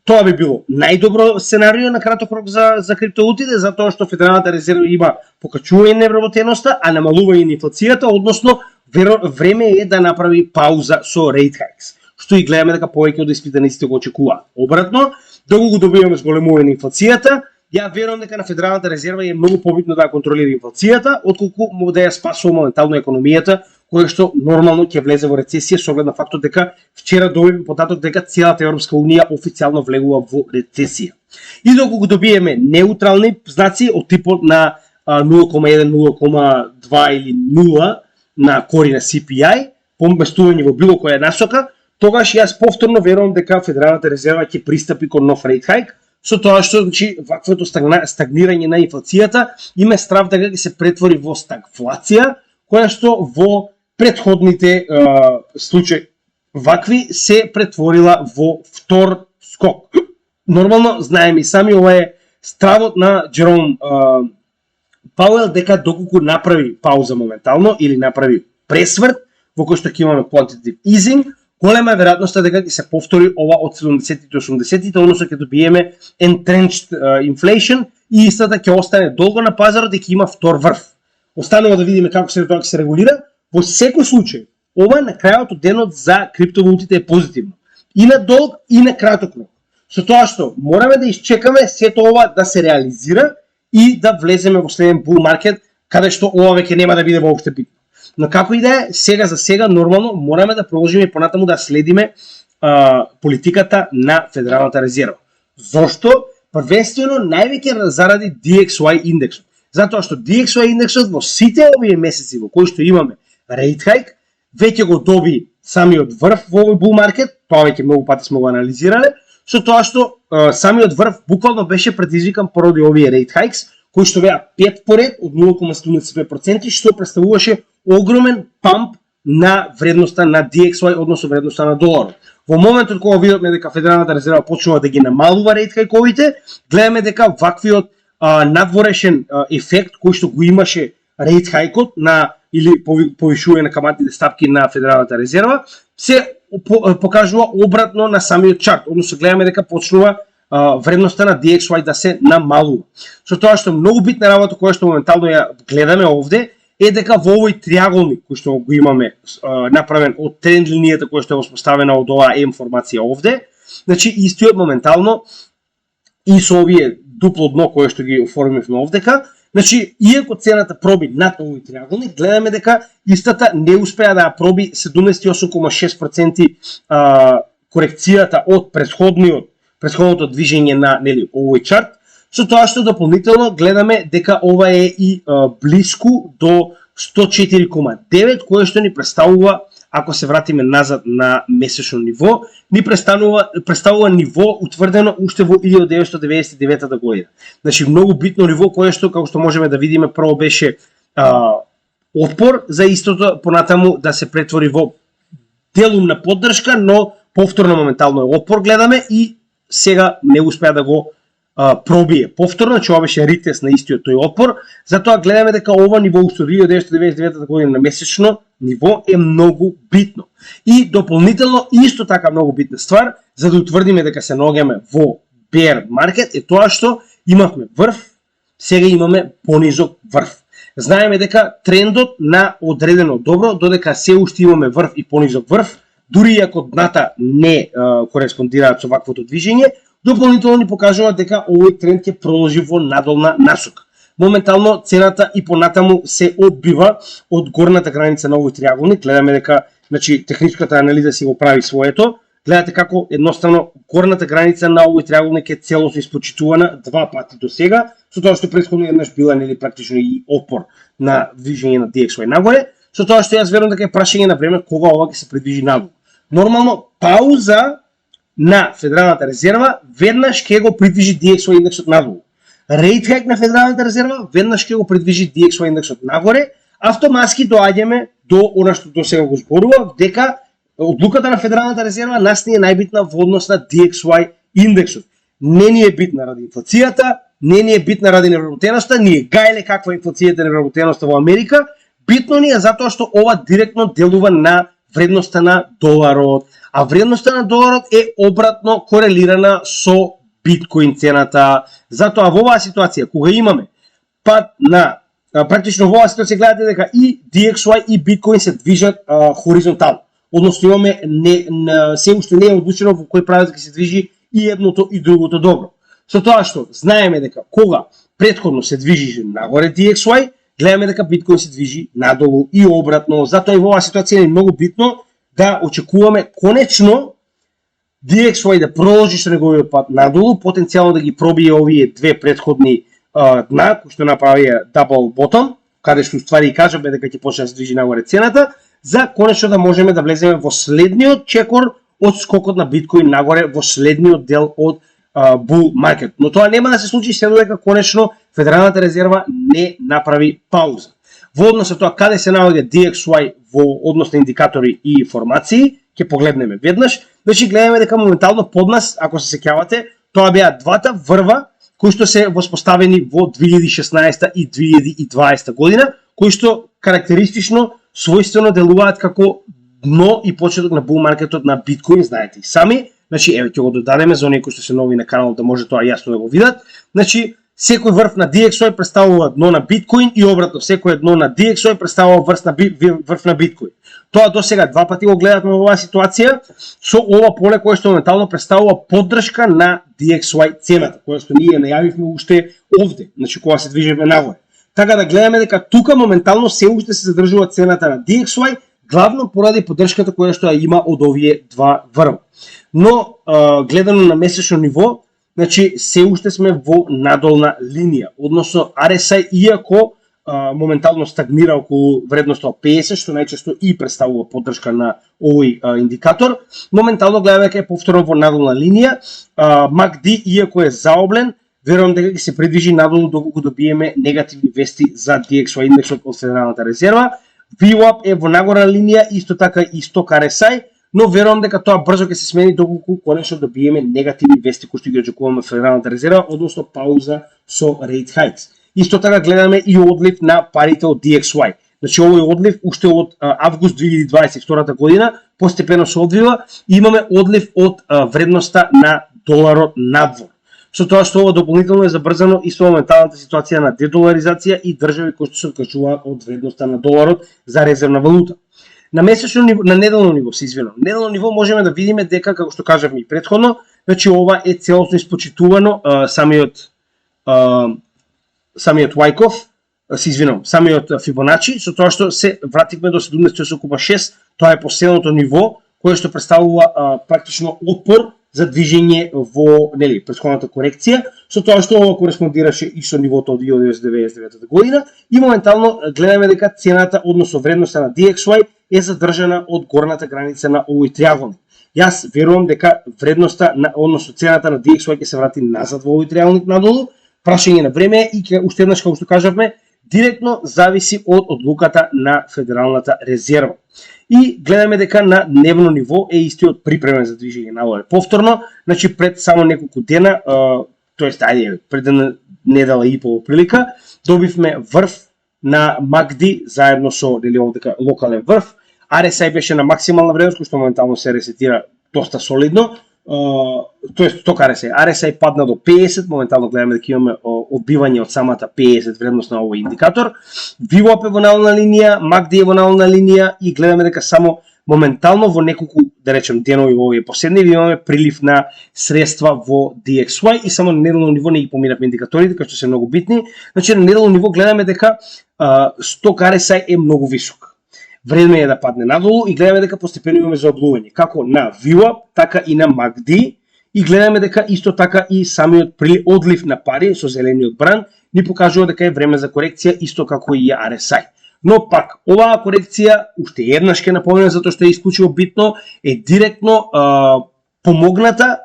тоа би било најдобро сценарио на краток рок за криптовалутите, затоа што Федералната резерва има покачување на невработеноста, а намалување на инфлацијата, односно време е да направи пауза со рейт хајкс, што и гледаме дека повеќе од испитаниците го очекуваат. Обратно, доколку добиваме зголемување на инфлацијата, ја верувам дека на Федералната резерва е многу побитно да ја контролира инфлацијата, отколку може да ја спасува моментално економијата, која што нормално ќе влезе во рецесија со оглед на фактот дека вчера добивме податок дека целата Европска унија официјално влегува во рецесија. И доколку добиеме неутрални знаци од типот на 0,1, 0,2 или 0 на кори на CPI, поместување во било која насока, тогаш јас повторно верувам дека Федералната резерва ќе пристапи кон нов рейт хајк, со тоа што значи ваквото стагнирање на инфлацијата има страв дека ќе се претвори во стагфлација, која што во претходните случаи вакви се претворила во втор скок. Нормално знаеме и сами ова е стравот на Джером Пауел дека доколку направи пауза моментално или направи пресврт во кој што ќе имаме quantitative easing, голема е веројатноста дека ќе се повтори ова од 70-тите и 80-тите, односно ќе добиеме entrenched inflation и истата ќе остане долго на пазарот и ќе има втор врв. Останува да видиме како се тоа ќе се регулира. Во секој случај, ова на крајот од денот за криптовалутите е позитивно. И на долг, и на краток рок. Со тоа што мораме да изчекаме сето ова да се реализира и да влеземе во следен bull market, каде што ова веќе нема да биде воопште битно. Но како и да е, сега за сега нормално мораме да продолжиме понатаму да следиме политиката на Федералната резерва. Зошто? Првенствено највеќе заради DXY индексот. Затоа што DXY индексот во сите овие месеци во кои што имаме рейт хајк, веќе го доби самиот врв во овој bull market, тоа веќе многу пати сме го анализирале, со тоа што самиот врв буквално беше предизвикан поради овие рейт хајкс, кои што беа 5 поред од 0,75%, што представуваше огромен памп на вредноста на DXY, односно вредноста на доларот. Во моментот кога видовме дека Федералната резерва почнува да ги намалува рейт хајковите, гледаме дека ваквиот надворешен ефект кој што го имаше рейт хајкот на или повишување на каматните стапки на Федералната резерва, се покажува обратно на самиот чарт, односно гледаме дека почнува вредноста на DXY да се намалува. Со тоа што многу битна работа која што моментално ја гледаме овде е дека во овој триаголник кој што го имаме направен од тренд линијата која што е воспоставена од оваа М формација овде, значи истиот моментално и со овие дупло дно кое што ги оформивме овдека, значи иако цената проби над овој триаголник, гледаме дека истата не успеа да ја проби 78,6% корекцијата од претходното движење на овој чарт, со тоа што дополнително гледаме дека ова е и блиску до 104,9, кое што ни представува, ако се вратиме назад на месечно ниво, ни представува ниво утврдено уште во 1999 година. Значи многу битно ниво кое што, како што можеме да видиме, прво беше отпор за истото, понатаму да се претвори во делумна поддршка, но повторно моментално е отпор гледаме и сега не успеа да го пробие. Повторно, че ова беше ритест на истиот тој отпор, затоа гледаме дека ова ниво уште 1999 година на месечно ниво е многу битно. И дополнително исто така многу битна ствар за да утврдиме дека се наоѓаме во bear market е тоа што имавме врв, сега имаме понизок врв. Знаеме дека трендот на одредено добро додека се уште имаме врв и понизок врв, дури ако дната не кореспондираат со ваквото движење, дополнително ни покажува дека овој тренд ќе продолжи во надолна насока. Моментално цената и понатаму се одбива од горната граница на овој триаголник. Гледаме дека техничката анализа си го прави своето. Гледате како едноставно горната граница на овој триаголник е целосно испочитувана два пати до сега, со тоа што претходно еднаш била практично и опор на движење на DXY нагоре, со тоа што јас верувам дека е прашање на време кога ова ќе се придвижи надолу. Нормално пауза на Федералната резерва веднаш ќе го придвижи DXY индексот надолу. Рейт хайк на Федералната резерва веднаш ќе го придвижи DXY индексот нагоре. Автоматски доаѓаме до она што до сега го зборував, дека одлуката на Федералната резерва нас не е најбитна во однос на DXY индексот. Не ни е битна ради инфлацијата, не ни е битна ради невработеноста, ние гајле каква е инфлацијата и невработеноста во Америка, битно ни е затоа што ова директно делува на вредноста на доларот, а вредноста на доларот е обратно корелирана со биткоин цената. Затоа во оваа ситуација, кога имаме пад на практично во оваа ситуација гледате дека и DXY и биткоин се движат хоризонтално. Односно имаме се уште не е одлучено во кој правец ќе се движи и едното и другото добро. Со тоа што знаеме дека кога претходно се движи нагоре DXY, гледаме дека биткоин се движи надолу и обратно. Затоа и во оваа ситуација е многу битно да очекуваме конечно DXY да продолжи со неговиот пат надолу, потенцијално да ги пробие овие две претходни дна кои што направија double bottom, каде што ствари и кажаме дека ќе почне да се движи нагоре цената, за конечно да можеме да влеземе во следниот чекор од скокот на биткоин нагоре во следниот дел од bull market. Но тоа нема да се случи се додека конечно Федералната резерва не направи пауза. Во однос на тоа каде се наоѓа DXY во однос на индикатори и формации, ќе погледнеме веднаш. Значи гледаме дека моментално под нас, ако се сеќавате, тоа беа двата врва кои што се воспоставени во 2016 и 2020 година, кои што карактеристично својствено делуваат како дно и почеток на bull маркетот на биткоин, знаете и сами. Значи еве ќе го додадеме за оние кои што се нови на каналот да може тоа јасно да го видат. Значи секој врв на DXY представува дно на биткоин и обратно, секој дно на DXY представува врв на биткоин. Тоа до сега два пати го гледавме во оваа ситуација со ова поле кое што моментално представува поддршка на DXY цената, која што ние најавивме уште овде, значи кога се движиме нагоре. Така да гледаме дека тука моментално се уште се задржува цената на DXY, главно поради поддршката која што ја има од овие два врва. Но гледано на месечно ниво, значи се уште сме во надолна линија, односно RSI иако моментално стагнира околу вредноста од 50, што најчесто и представува поддршка на овој индикатор, моментално гледаме дека е повторно во надолна линија. MACD иако е заоблен, верувам дека ќе се придвижи надолу доколку добиеме негативни вести за DXY индексот од Федералната резерва. VWAP е во нагорна линија, исто така и сток RSI, но верувам дека тоа брзо ќе се смени доколку конечно добиеме негативни вести кои што ги очекуваме од Федералната резерва, односно пауза со rate hikes. Исто така гледаме и одлив на парите од DXY. Значи овој одлив уште од август 2022 година постепено се одвива и имаме одлив од вредноста на доларот надвор. Со тоа што ова дополнително е забрзано и со моменталната ситуација на дедоларизација и држави кои што се откажуваат од вредноста на доларот за резервна валута. На месечно ниво, на неделно ниво, се извинувам. Неделно ниво можеме да видиме дека, како што кажавме и претходно, значи ова е целосно испочитувано, самиот Wyckoff, се извинувам, самиот Фибоначи, со тоа што се вративме до 78,6, тоа е последното ниво кое што представува практично отпор за движење во претходната корекција, со тоа што ова кореспондираше и со нивото од 1999 година и моментално гледаме дека цената, односно вредноста на DXY е задржана од горната граница на овој триаголник. Јас верувам дека вредноста односно цената на DXY ќе се врати назад во овој триаголник надолу, прашање на време и уште еднаш како што кажавме, директно зависи од одлуката на Федералната резерва. И гледаме дека на дневно ниво е истиот припремен за движење надоле. Повторно, значи пред само неколку дена, тоест пред недела и пол прилика, добивме врв на MACD заедно со овдека локален врв. RSI беше на максимална вредност, кој што моментално се ресетира доста солидно. Тоест ток RSI падна до 50, моментално гледаме дека имаме одбивање од самата 50 вредност на овој индикатор. VWAP е во нална линија, MACD е во нална линија и гледаме дека само моментално во неколку, да речем, денови во овие последни имаме прилив на средства во DXY и само на неделно ниво не ги поминавме индикаторите, кои што се многу битни. Значи на неделно ниво гледаме дека сток RSI е многу висок. Време е да падне надолу и гледаме дека постепено имаме заоблување, како на VWAP, така и на MACD, и гледаме дека исто така и самиот одлив на пари со зелениот бран ни покажува дека е време за корекција, исто како и RSI. Но пак, оваа корекција, уште еднаш ќе напоменам затоа што е исклучиво битно, е директно помогната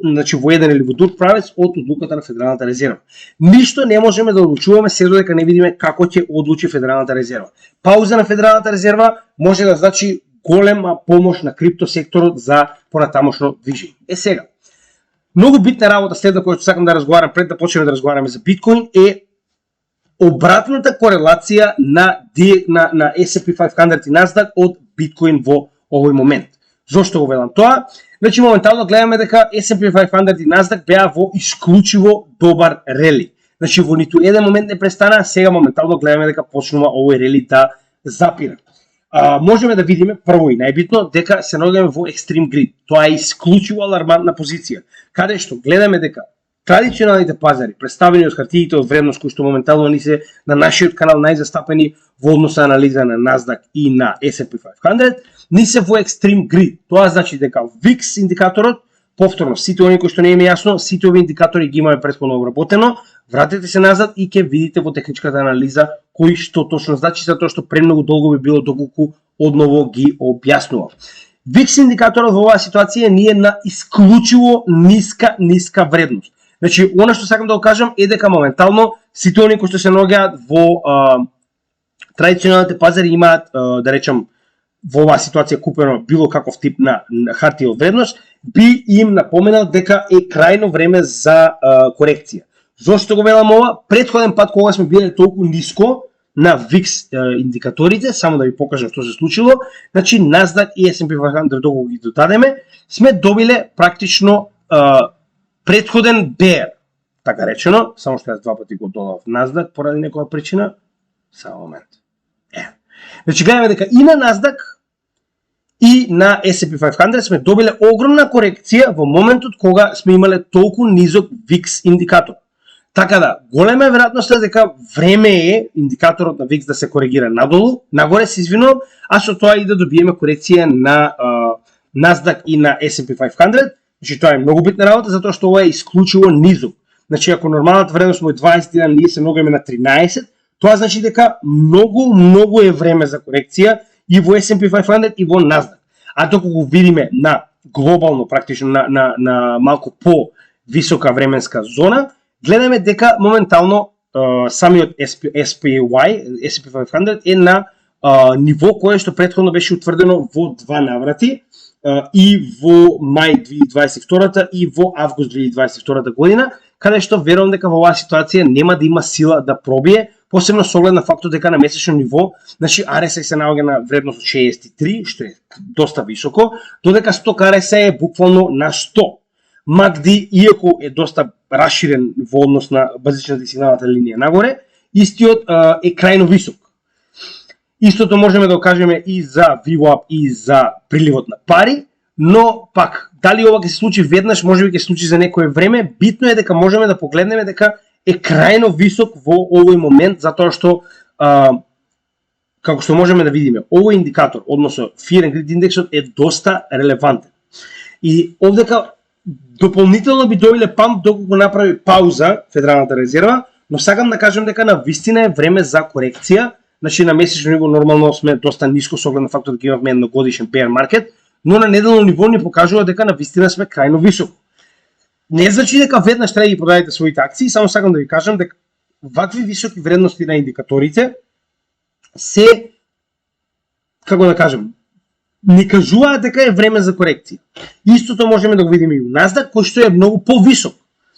значи во еден или во друг правец од одлуката на Федералната резерва. Ништо не можеме да одлучуваме се додека не видиме како ќе одлучи Федералната резерва. Пауза на Федералната резерва може да значи голема помош на криптосекторот за понатамошно движење. Сега, многу битна работа следна која што сакам да разговарам пред да почнеме да разговараме за биткоин е обратната корелација на S&P 500 и Nasdaq од биткоин во овој момент. Зошто го велам тоа? Значи моментално гледаме дека S&P 500 и Nasdaq беа во исклучиво добар рели. Значи во ниту еден момент не престана, сега моментално гледаме дека почнува овој рели да запира. Можеме да видиме прво и најбитно дека се наоѓаме во екстрим грид. Тоа е исклучиво алармантна позиција, каде што гледаме дека традиционалните пазари, представени од хартиите од вредност кои што моментално ни се на нашиот канал најзастапени во однос на анализа на Nasdaq и на S&P 500, ни се во екстрим грид. Тоа значи дека VIX индикаторот, повторно, сите оние кои што не им е јасно, сите овие индикатори ги имаме претходно обработено, вратете се назад и ќе видите во техничката анализа кои што точно значи, затоа што премногу долго би било доколку одново ги објаснувам. VIX индикаторот во оваа ситуација ни е на исклучиво ниска вредност. Значи, она што сакам да го кажам е дека моментално сите оние кои што се наоѓаат во традиционалните пазари имаат, да речем, во оваа ситуација купено било каков тип на хартија од вредност, би им напоменал дека е крајно време за корекција. Зошто го велам ова? Претходен пат кога сме биле толку ниско на VIX индикаторите, само да ви покажам што се случило, значи Nasdaq и S&P 500 доколку ги додадеме, сме добиле практично претходен bear, така речено, само што јас два пати го додав Nasdaq поради некоја причина, само момент. Значи гледаме дека и на Nasdaq и на S&P 500 сме добиле огромна корекција во моментот кога сме имале толку низок VIX индикатор. Така да, голема е веројатноста дека време е индикаторот на VIX да се коригира надолу, нагоре се извинувам, а со тоа и да добиеме корекција на Nasdaq и на S&P 500. Значи тоа е многу битна работа затоа што ова е исклучиво низок. Значи ако нормалната вредност му е 21, ние се наоѓаме на 13, тоа значи дека многу е време за корекција и во S&P 500 и во Nasdaq. А доколку видиме на глобално, практично на малку по-висока временска зона, гледаме дека моментално самиот SPY, S&P 500 е на ниво кое што претходно беше утврдено во два наврати и во мај 2022 и во август 2022 година, каде што верувам дека во оваа ситуација нема да има сила да пробие, посебно со оглед на фактот дека на месечно ниво, значи RSI се наоѓа на вредност од 63, што е доста високо, додека сток RSI е буквално на 100. MACD, иако е доста расширен во однос на базичната и сигналната линија нагоре, истиот е крајно висок. Истото можеме да го кажеме и за VWAP и за приливот на пари, но пак, дали ова ќе се случи веднаш, можеби ќе се случи за некое време, битно е дека можеме да погледнеме дека е крајно висок во овој момент, затоа што, како што можеме да видиме, овој индикатор, односно Fear and Greed индексот е доста релевантен. И овдека дополнително би добиле памп доколку направи пауза Федералната резерва, но сакам да кажам дека на вистина е време за корекција. Значи на месечно ниво нормално сме доста ниско со оглед на фактот дека имавме едногодишен bear market, но на неделно ниво ни покажува дека на вистина сме крајно високо. Не значи дека веднаш треба да ги продадете своите акции, само сакам да ви кажам дека вакви високи вредности на индикаторите се, како да кажем, не кажуваат дека е време за корекција. Истото можеме да го видиме и у Nasdaq, кој што е многу повисок.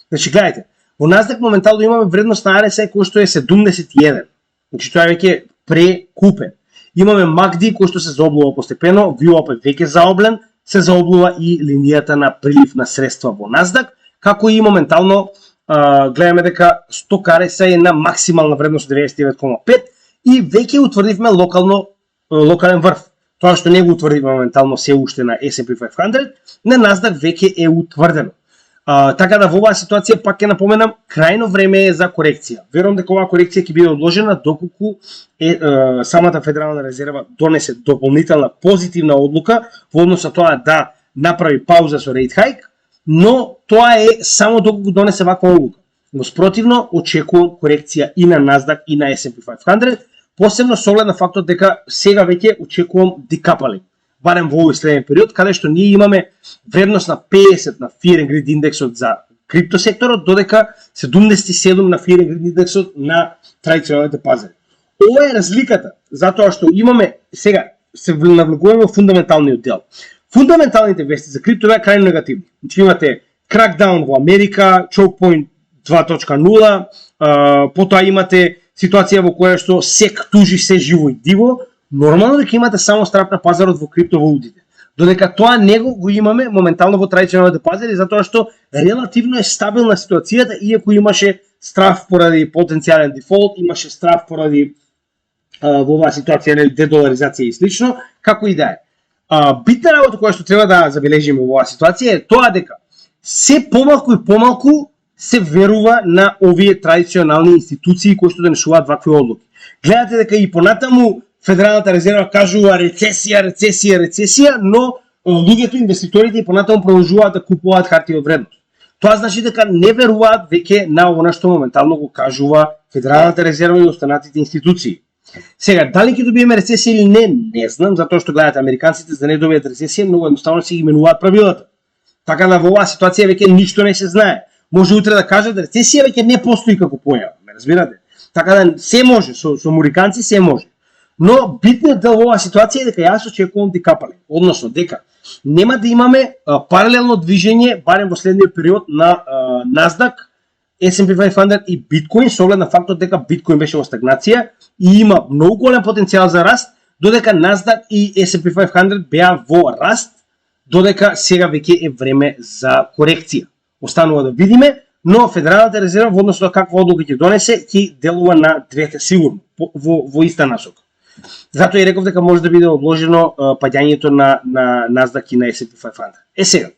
Значи, гледайте, во Nasdaq моментално имаме вредност на RSI кој што е 71. Значи, тоа е веќе прекупен. Имаме MACD кој што се заоблува постепено, VWAP е веќе заоблен, се заоблува и линијата на прилив на средства во Nasdaq, како и моментално гледаме дека сток RSI е на максимална вредност 99,5 и веќе утврдивме локален врв. Тоа што не го утврдивме моментално се уште на S&P 500, на Nasdaq веќе е утврдено. Така да во оваа ситуација пак ќе напоменам, крајно време е за корекција. Верувам дека оваа корекција ќе биде одложена доколку самата Федерална резерва донесе дополнителна позитивна одлука во однос на тоа да направи пауза со рейт хајк, но тоа е само доколку донесе ваква одлука. Во спротивно очекувам корекција и на Nasdaq и на S&P 500, посебно со оглед на фактот дека сега веќе очекувам декапалинг, барем во овој следен период, каде што ние имаме вредност на 50 на Fear and Greed индексот за криптосекторот, додека 77 на Fear and Greed индексот на традиционалните пазари. Ова е разликата, затоа што имаме, сега се навлегуваме во фундаменталниот дел. Фундаменталните вести за крипто беа крајно негативни. Значи имате кракдаун во Америка, choke point 2.0, потоа имате ситуација во која што SEC тужи се живо и диво, нормално дека имате само страх на пазарот во криптовалутите. Додека тоа него го имаме моментално во традиционалните пазари, затоа што релативно е стабилна ситуацијата, иако имаше страх поради потенцијален дефолт, имаше страх поради во оваа ситуација на дедоларизација и слично, како и да е. Битна работа која што треба да забележиме во оваа ситуација е тоа дека се помалку и помалку се верува на овие традиционални институции кои што донесуваат вакви одлуки. Гледате дека и понатаму Федералната резерва кажува рецесија, но луѓето, инвеститорите и понатаму продолжуваат да купуваат хартија од вредност. Тоа значи дека не веруваат веќе на она што моментално го кажува Федералната резерва и останатите институции. Сега, дали ќе добиеме рецесија или не знам, затоа што гледате американците за да не добијат рецесија, многу едноставно се ги менуваат правилата. Така да во оваа ситуација веќе ништо не се знае. Може утре да кажат рецесија веќе не постои како појава, ме разбирате? Така да се може, со американци се може. Но битниот дел во оваа ситуација е дека јас очекувам декапалинг, односно дека нема да имаме паралелно движење барем во следниот период на Nasdaq, S&P 500 и Bitcoin, со оглед на фактот дека Bitcoin беше во стагнација и има многу голем потенцијал за раст, додека Nasdaq и S&P 500 беа во раст, додека сега веќе е време за корекција. Останува да видиме, но Федералната резерва во однос на каква одлука ќе донесе, ќе делува на двете сигурно, во иста насока. Затоа и реков дека може да биде одложено паѓањето на Nasdaq и на S&P 500. Сега,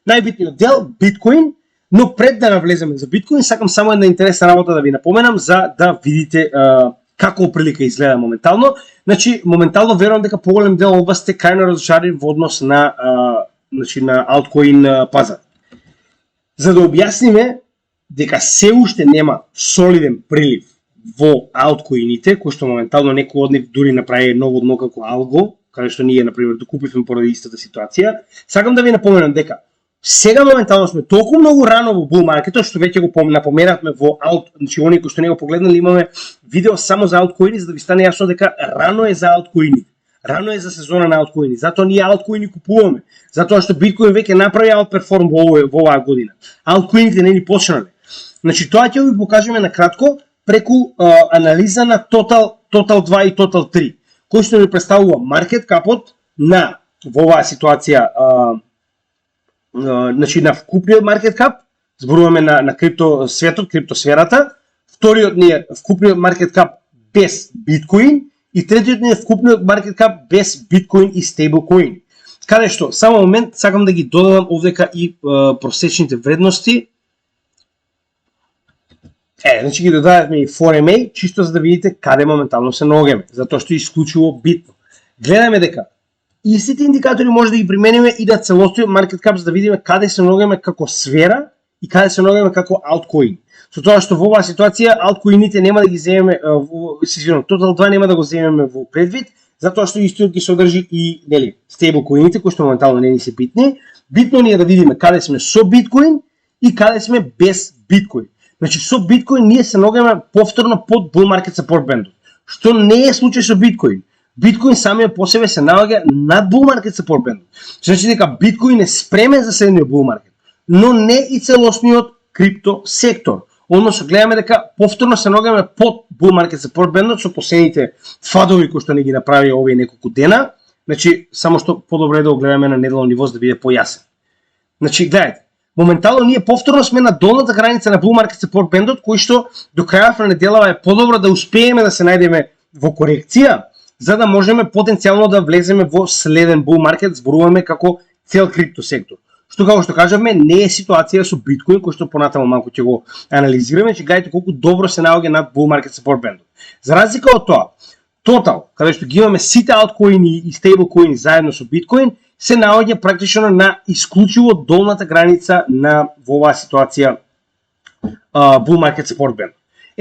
најбитниот дел, Bitcoin, но пред да навлеземе за Bitcoin, сакам само една интересна работа да ви напоменам за да видите како прилика изгледа моментално. Значи, моментално верувам дека поголем дел од вас сте крајно разочарани во однос на алткоин пазар. За да објасниме дека се уште нема солиден прилив во алткоините, кој што моментално некој од нив дури направи ново дно како Algo, каде што ние, например, докупивме поради истата ситуација, сакам да ви напоменам дека сега моментално сме толку многу рано во bull маркетот, што веќе го напоменавме во значи оние кои што не го погледнали, имаме видео само за алткоини, за да ви стане јасно дека рано е за алткоини. Рано е за сезона на алткоини, затоа ние алткоини купуваме, затоа што Биткоин веќе направи аутперформ во оваа година. Алткоините не ни почнале. Значи тоа ќе ви покажеме на кратко преку анализа на Total 2 и Total 3, кој што ни представува маркет капот на во оваа ситуација значи на вкупниот маркет кап, зборуваме на криптосветот, криптосферата, вториот ни е вкупниот маркет кап без биткоин и третиот ни е вкупниот маркет кап без биткоин и стейблкоин. Каде што, само момент, сакам да ги додадам овдека и просечните вредности. Значи ги додадавме и 4MA, чисто за да видите каде моментално се наоѓаме, затоа што е исклучиво битно. Гледаме дека истите индикатори може да ги примениме и на целостојот маркет кап за да видиме каде се наоѓаме како сфера и каде се наоѓаме како алткоин. Со тоа што во оваа ситуација алткоините нема да ги земеме, Total 2 нема да го земеме во предвид, затоа што истиот ги содржи и стейблкоините кои што моментално не ни се битни. Битно ни е да видиме каде сме со биткоин и каде сме без биткоин. Значи со биткоин ние се наоѓаме повторно под bull market support бендот. Што не е случај со биткоин. Биткоин самиот по себе се наоѓа над bull market support бендот. Значи дека биткоин е спремен за следниот bull market, но не и целосниот крипто сектор. Односно гледаме дека повторно се наоѓаме под bull market support бендот со последните фадови кои што не ги направи овие неколку дена. Значи само што подобро е да го гледаме на неделно ниво за да биде појасен. Значи гледайте, моментално ние повторно сме на долната граница на bull market support бендот, кој што до крајот на неделава е подобро да успееме да се најдеме во корекција, за да можеме потенцијално да влеземе во следен bull market, зборуваме како цел крипто сектор. Што како што кажавме, не е ситуација со биткоин, кој што понатаму малку ќе го анализираме, че гледате колку добро се наоѓа над bull market support бендот. За разлика од тоа, Total, каде што ги имаме сите алткоини и стейблкоини заедно со биткоин, се наоѓа практично на исклучиво долната граница на во оваа ситуација bull market support band.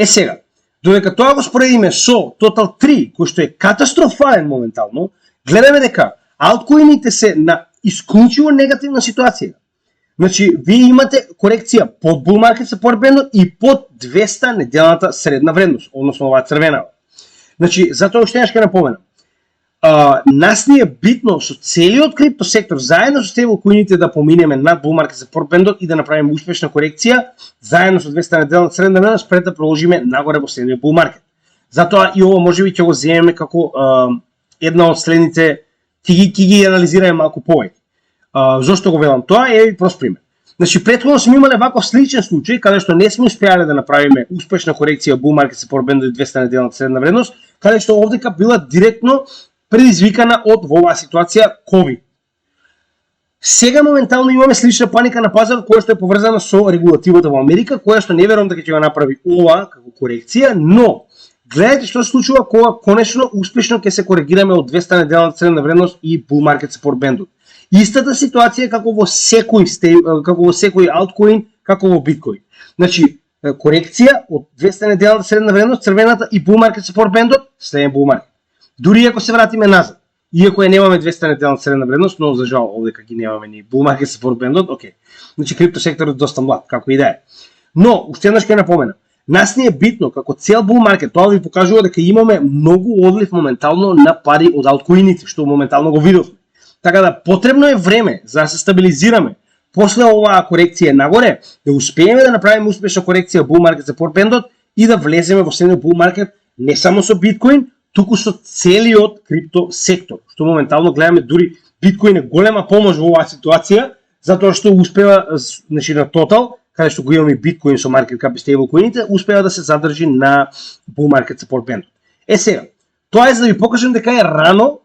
Сега, додека тоа го споредиме со Total 3, кој што е катастрофален моментално, гледаме дека алткоините се на исклучиво негативна ситуација. Значи, вие имате корекција под bull market support band и под 200 неделната средна вредност, односно оваа црвена. Значи, затоа уште ќе напоменам. Нас ни е битно со целиот крипто сектор, заедно со стейблкоините да поминеме над bull market support бендот и да направиме успешна корекција, заедно со 200 неделна средна вредност пред да продолжиме нагоре во следниот bull market. Затоа и ово можеби ќе го земеме како една од следните, ќе ги анализираме малку повеќе. Зошто го велам тоа? Е прост пример. Значи, претходно сме имале ваков сличен случај, каде што не сме успеале да направиме успешна корекција bull market support бендот и 200 неделна средна вредност, каде што овдека била директно предизвикана од во оваа ситуација COVID. Сега моментално имаме слична паника на пазарот која што е поврзана со регулативата во Америка, која што не верувам дека ќе го направи ова како корекција, но гледайте што се случува кога конечно успешно ќе се коригираме од 200 неделна средна вредност и bull market support бендот. Истата ситуација како во секој алткоин, како во биткоин. Значи, корекција од 200 неделната средна вредност, црвената и bull market support бендот, следен bull market. Дури ако се вратиме назад, иако ја немаме 200 неделната средна вредност, но за жал овдека ги немаме ни bull market support бендот, окей. Значи крипто секторот е доста млад, како и да е. Но уште еднаш ќе напоменам, нас ни е битно како цел bull market, тоа ви покажува дека имаме многу одлив моментално на пари од алткоините, што моментално го видовме. Така да потребно е време за да се стабилизираме после оваа корекција нагоре, да успееме да направиме успешна корекција bull market support бендот и да влеземе во следниот bull market не само со биткоин, туку со целиот крипто сектор. Што моментално гледаме дури биткоин е голема помош во оваа ситуација, затоа што успева, значи на Total, каде што го имаме биткоин со market cap и стейблкоините, успева да се задржи на bull market support band. Сега, тоа е за да ви покажам дека е рано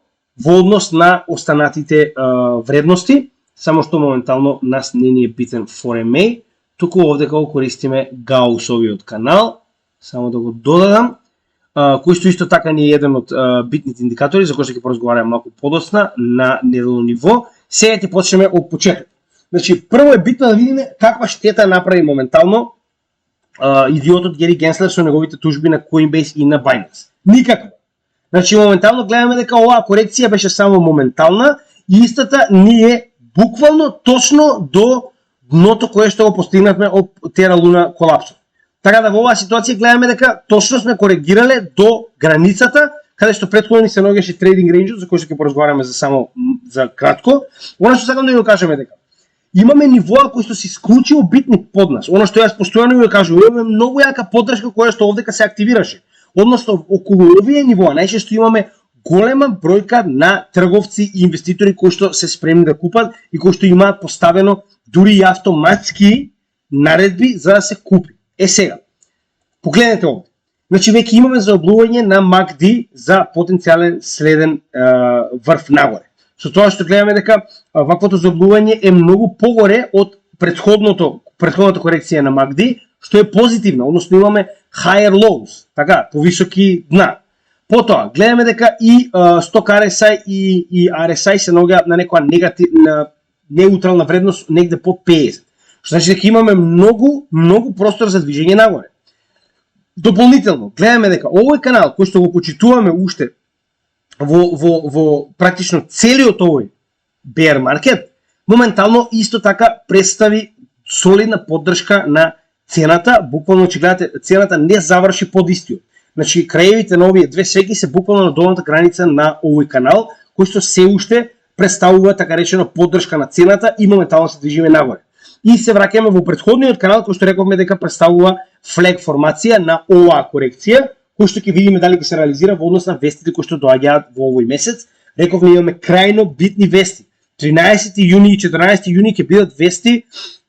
во однос на останатите вредности, само што моментално нас не ни е битен FORMA, туку овдека го користиме Gaussовиот канал, само да го додадам, кој што исто така ни е еден од битните индикатори, за кој што ќе поразговараме малку подоцна на неделно ниво. Сега ќе почнеме од почеток. Значи, прво е битно да видиме каква штета направи моментално идиотот Гери Генслер со неговите тужби на Coinbase и на Binance. Никаква. Значи, моментално гледаме дека оваа корекција беше само моментална и истата ни е буквално точно до дното кое што го постигнавме од Terra Luna колапсот. Така да во оваа ситуација гледаме дека точно сме коригирале до границата, каде што претходно ни се наоѓаше трейдинг рейнџот, за кој што ќе поразговараме за кратко. Она што сакам да ви кажеме дека имаме нивоа кои што се исклучиво битни под нас. Она што јас постојано ви кажувам, имаме многу јака поддршка која што овдека се активираше. Односно, околу овие нивоа најчесто имаме голема бројка на трговци и инвеститори кои што се спремни да купат и кои што имаат поставено дури и автоматски наредби за да се купи. Сега, погледнете овде. Значи, веќе имаме заоблување на MACD за потенцијален следен врв нагоре. Со тоа што гледаме дека ваквото заоблување е многу погоре од претходната корекција на MACD, што е позитивно, односно имаме higher lows, така, повисоки дна. Потоа, гледаме дека и сток RSI и RSI се наоѓаат на некоја негативна, неутрална вредност негде под 50. Што значи дека имаме многу простор за движење нагоре. Дополнително, гледаме дека овој канал кој што го почитуваме уште во практично целиот овој bear market, моментално исто така представи солидна поддршка на цената, буквално че гледате, цената не заврши под истиот. Значи краевите на овие две свеќи се буквално на долната граница на овој канал, кој што се уште представува така речено поддршка на цената и моментално се движиме нагоре. И се враќаме во претходниот канал кој што рековме дека представува флег формација на оваа корекција, кој што ќе видиме дали ќе се реализира во однос на вестите кои што доаѓаат во овој месец. Рековме имаме крајно битни вести. 13 јуни и 14 јуни ќе бидат вести,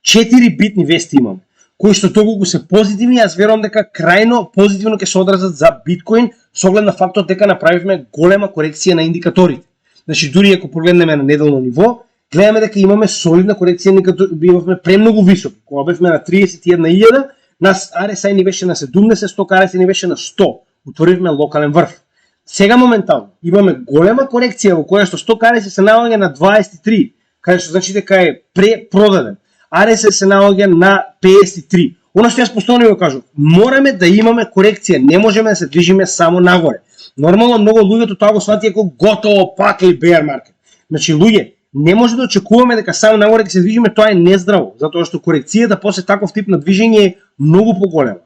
4 битни вести имаме, кои што толку се позитивни, јас верувам дека крајно позитивно ќе се одразат за биткоин со оглед на фактот дека направивме голема корекција на индикаторите. Значи дури ако погледнеме на неделно ниво, гледаме дека имаме солидна корекција, никато бивавме премногу високи. Кога бевме на 31.000, нас RSI ни беше на 70, сток RSI ни беше на 100. Утворивме локален врв. Сега моментално имаме голема корекција во која што сток RSI се наоѓа на 23, каде што значи дека е препродаден. RSI се наоѓа на 53. Она што јас постојано го кажувам, мораме да имаме корекција, не можеме да се движиме само нагоре. Нормално многу луѓето тоа го свати како готово пак е bear market. Значи луѓе, не може да очекуваме дека само нагоре ќе се движиме, тоа е нездраво, затоа што корекцијата после таков тип на движење е многу поголема.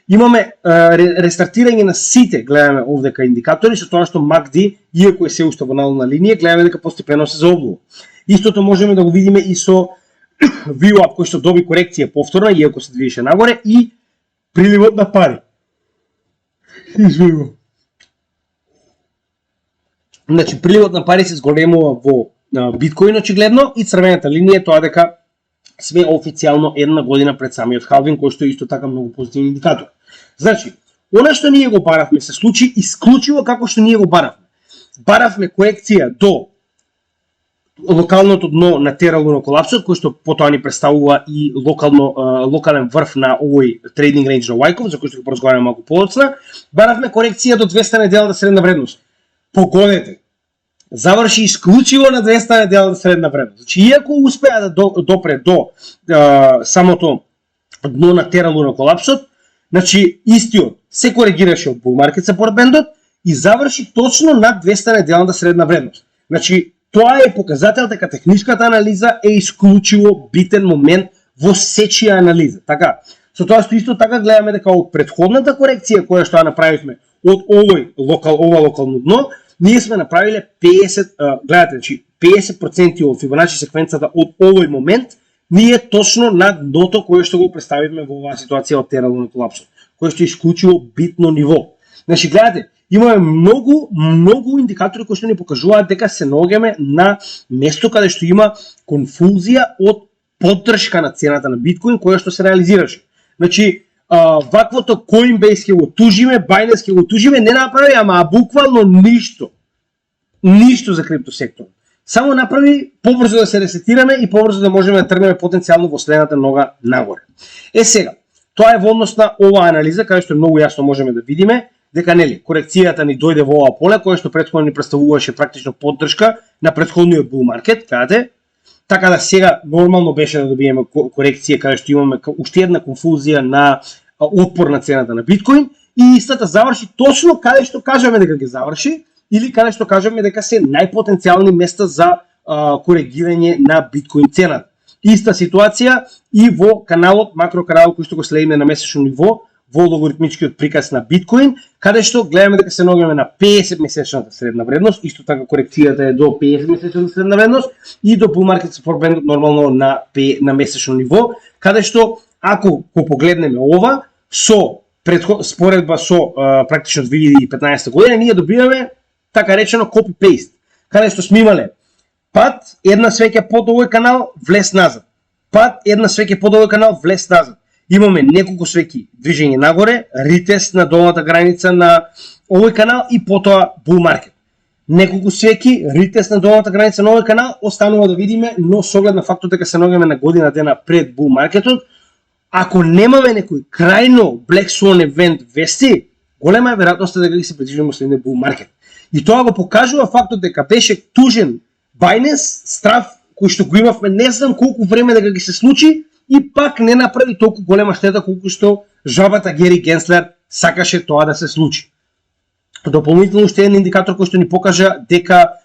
Имаме рестартирање на сите, гледаме овдека индикатори, со тоа што MACD, иако е се уште во надолна линија, гледаме дека постепено се заоблува. Истото можеме да го видиме и со VWAP кој што доби корекција повторна, иако се движеше нагоре, и приливот на пари. Извинувам. Значи, приливот на пари се зголемува во биткоин очигледно и црвената линија е тоа дека сме официјално една година пред самиот халвинг, кој што е исто така многу позитивен индикатор. Значи, она што ние го баравме се случи исклучиво како што ние го баравме. Баравме корекција до локалното дно на тералуно колапсот, кој што потоа ни представува и локален врв на овој трейдинг рейндж на Wyckoff, за кој што го разговараме малку подоцна. Баравме корекција до 200 неделната средна вредност. Погодете, заврши исклучиво на 200 неделната средна вредност. Значи, иако успеа да допре до самото дно на тералуно колапсот, значи истиот се коригираше од bull market support бендот и заврши точно над 200 неделната средна вредност. Значи, тоа е показател дека техничката анализа е исклучиво битен момент во сечија анализа. Така, со тоа што исто така гледаме дека од претходната корекција која што ја направивме од ова локално дно, ние сме направиле 50, гледате, значи 50% од Фибоначи секвенцата од овој момент, ние точно над дното кое што го представивме во оваа ситуација од тералуно колапсот, кое што е исклучиво битно ниво. Значи, гледате, имаме многу индикатори кои што ни покажуваат дека се наоѓаме на место каде што има конфузија од поддршка на цената на биткоин која што се реализираше. Значи, ваквото Coinbase ќе го тужиме, Binance ќе го тужиме, не направи, ама буквално ништо. Ништо за криптосектор. Само направи побрзо да се ресетираме и побрзо да можеме да тргнеме потенцијално во следната нога нагоре. Сега, тоа е во однос на оваа анализа, каде што многу јасно можеме да видиме дека нели корекцијата ни дојде во ова поле кое што претходно ни представуваше практично поддршка на претходниот bull market, каде така да сега нормално беше да добиеме корекција каде што имаме уште една конфузија на отпор на цената на биткоин и истата заврши точно каде што кажаме дека ќе заврши или каде што кажаме дека се најпотенцијални места за коригирање на биткоин цената. Иста ситуација и во каналот, макроканалот кој што го следиме на месечно ниво, во логаритмичкиот приказ на биткоин, каде што гледаме дека се наоѓаме на 50 месечната средна вредност, исто така корекцијата е до 50 месечната средна вредност и до bull market support band нормално на месечно ниво, каде што ако го погледнеме ова со споредба со практично 2015 година, ние добиваме така речено copy-paste, каде што сме имале пат, една свеќа под овој канал, влез назад. Пат, една свеќа под овој канал, влез назад. Имаме неколку свеќи движење нагоре, ритест на долната граница на овој канал и потоа bull market. Неколку свеќи, ритест на долната граница на овој канал, останува да видиме, но со оглед на фактот дека се наоѓаме на година дена пред bull marketот, ако немаме некој крајно Black Swan event вести, голема е веројатноста дека ги се придвижиме следниот bull market. И тоа го покажува фактот дека беше тужен Binance, страв кој што го имавме не знам колку време дека ги се случи и пак не направи толку голема штета колку што жабата Гери Генслер сакаше тоа да се случи. Дополнително уште еден индикатор кој што ни покажа дека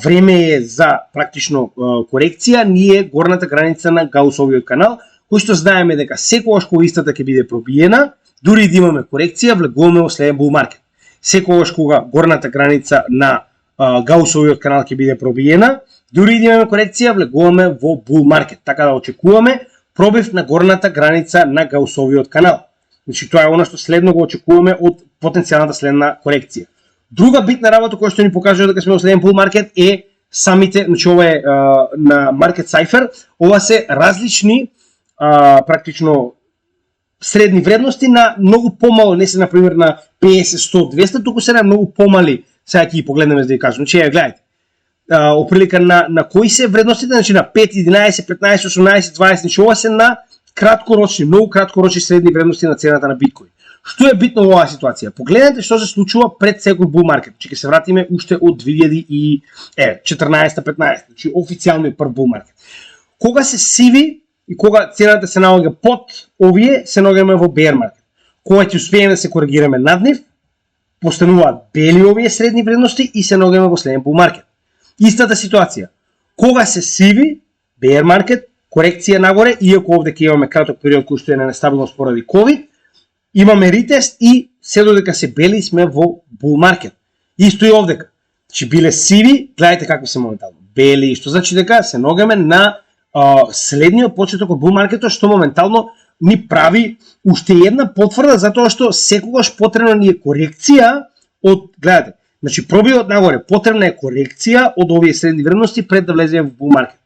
време е за практично корекција, ние горната граница на Гаусовиот канал, кој што знаеме дека секогаш кога истата ќе биде пробиена, дури да имаме корекција, влегуваме во следен bull market. Секогаш кога горната граница на Гаусовиот канал ќе биде пробиена, дури да имаме корекција, влегуваме во bull market. Така да очекуваме пробив на горната граница на Гаусовиот канал. Значи тоа е она што следно го очекуваме од потенцијалната следна корекција. Друга битна работа која што ни покажува дека сме во следен bull market е самите, значи ова е на Market Cypher, ова се различни практично средни вредности на многу помало, не се на пример на 50, 100, 200, туку се на многу помали. Сега ќе ги погледнеме за да ви кажам. Значи гледате. Оприлика на кои се вредностите, значи на 5, 11, 15, 18, 20, значи ова се на краткорочни, многу краткорочни средни вредности на цената на биткоин. Што е битно во оваа ситуација? Погледнете што се случува пред секој bull market. Значи ќе се вратиме уште од 2014-15, значи официјалниот прв bull market. Кога се сиви и кога цената се наоѓа под овие, се наоѓаме во bear market. Кога ќе успееме да се коригираме над нив, постануваат бели овие средни вредности и се наоѓаме во следен bull market. Истата ситуација. Кога се сиви, bear market, корекција нагоре, иако овде ќе имаме краток период кој што е на нестабилност поради COVID, имаме ретест и се додека се бели сме во bull market. Исто и овдека. Значи биле сиви, гледате како се моментално. Бели, што значи дека се наоѓаме на следниот почеток од bull market, што моментално ни прави уште една потврда затоа што секогаш потребна ни е корекција од, гледате, значи пробивот нагоре, потребна е корекција од овие средни вредности пред да влеземе во bull market.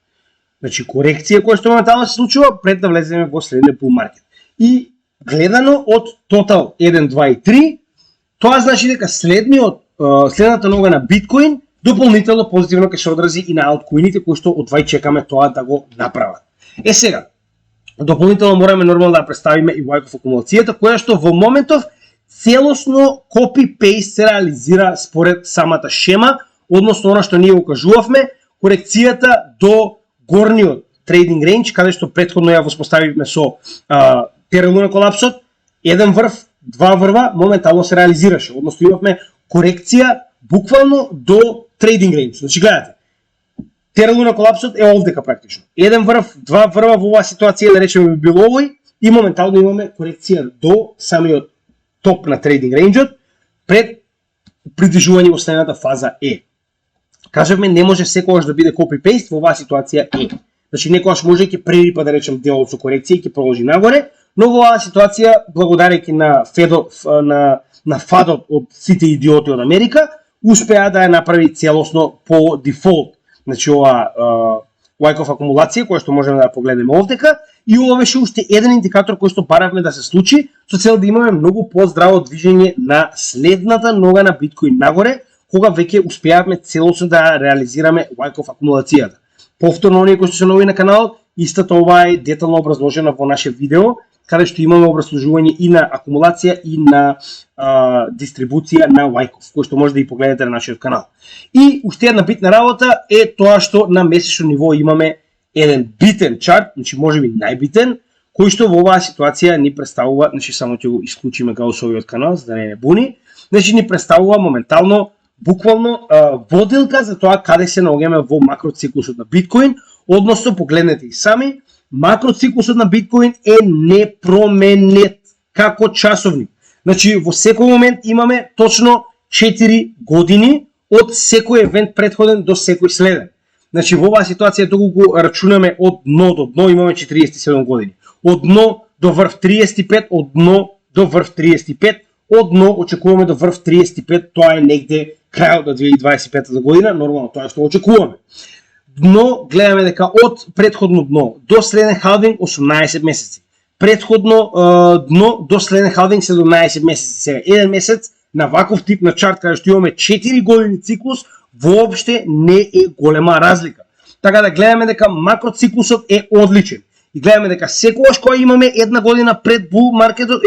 Значи корекција која што моментално се случува пред да влеземе во следниот bull market. И гледано од тотал 1, 2 и 3, тоа значи дека следната нога на биткоин дополнително позитивно ќе се одрази и на алткоините кои што одвај чекаме тоа да го направат. Сега, дополнително мораме нормално да представиме и Wyckoff акумулацијата, која што во моментов целосно copy-paste се реализира според самата шема, односно она што ние укажувавме, корекцијата до горниот трейдинг рейндж, каде што претходно ја воспоставивме со Terra Luna колапсот, еден врв, два врва, моментално се реализираше. Односно имавме корекција буквално до трейдинг рейндж. Значи гледате, Terra Luna колапсот е овдека практично. Еден врв, два врва во оваа ситуација, да речеме би било овој, и моментално имаме корекција до самиот топ на трейдинг рейнджот пред придвижување во следната фаза Е. Кажавме, не може секогаш да биде copy-paste, во оваа ситуација Е. Значи некогаш може ќе прерипа, да речем, делот со корекција и ќе продолжи нагоре, но во оваа ситуација, благодарејќи на фадот од сите идиоти од Америка, успеа да ја направи целосно по дефолт. Значи ова Wyckoff акумулација, која што можеме да ја погледнеме овдека, и ова беше уште еден индикатор кој што баравме да се случи, со цел да имаме многу поздраво движење на следната нога на биткоин нагоре, кога веќе успеавме целосно да реализираме Wyckoff акумулацијата. Повторно, оние кои што се нови на каналот, истата ова е детално образложена во наше видео, каде што имаме образложување и на акумулација и на дистрибуција на Wyckoff, кој што може да и погледнете на нашиот канал. И уште една битна работа е тоа што на месечно ниво имаме еден битен чарт, значи можеби најбитен, кој што во оваа ситуација ни представува, значи само ќе го исклучиме Гаусовиот канал за да не буни, значи ни представува моментално буквално водилка за тоа каде се наоѓаме во макроциклусот на биткоин, односно погледнете и сами, макроциклусот на биткоин е непроменет како часовник. Значи во секој момент имаме точно 4 години од секој евент претходен до секој следен. Значи во оваа ситуација туку го рачунаме од дно до дно имаме 47 години. Од дно до врв 35, од дно до врв 35, од дно очекуваме до врв 35, тоа е негде крајот на 2025 година, нормално тоа што очекуваме. Дно гледаме дека од претходно дно до следен халвинг 18 месеци. Предходно дно до следен халвинг 17 месеци. Сега еден месец на ваков тип на чарт каде што имаме 4 години циклус, воопште не е голема разлика. Така да гледаме дека макроциклусот е одличен. И гледаме дека секогаш кога имаме една година пред бул маркетот,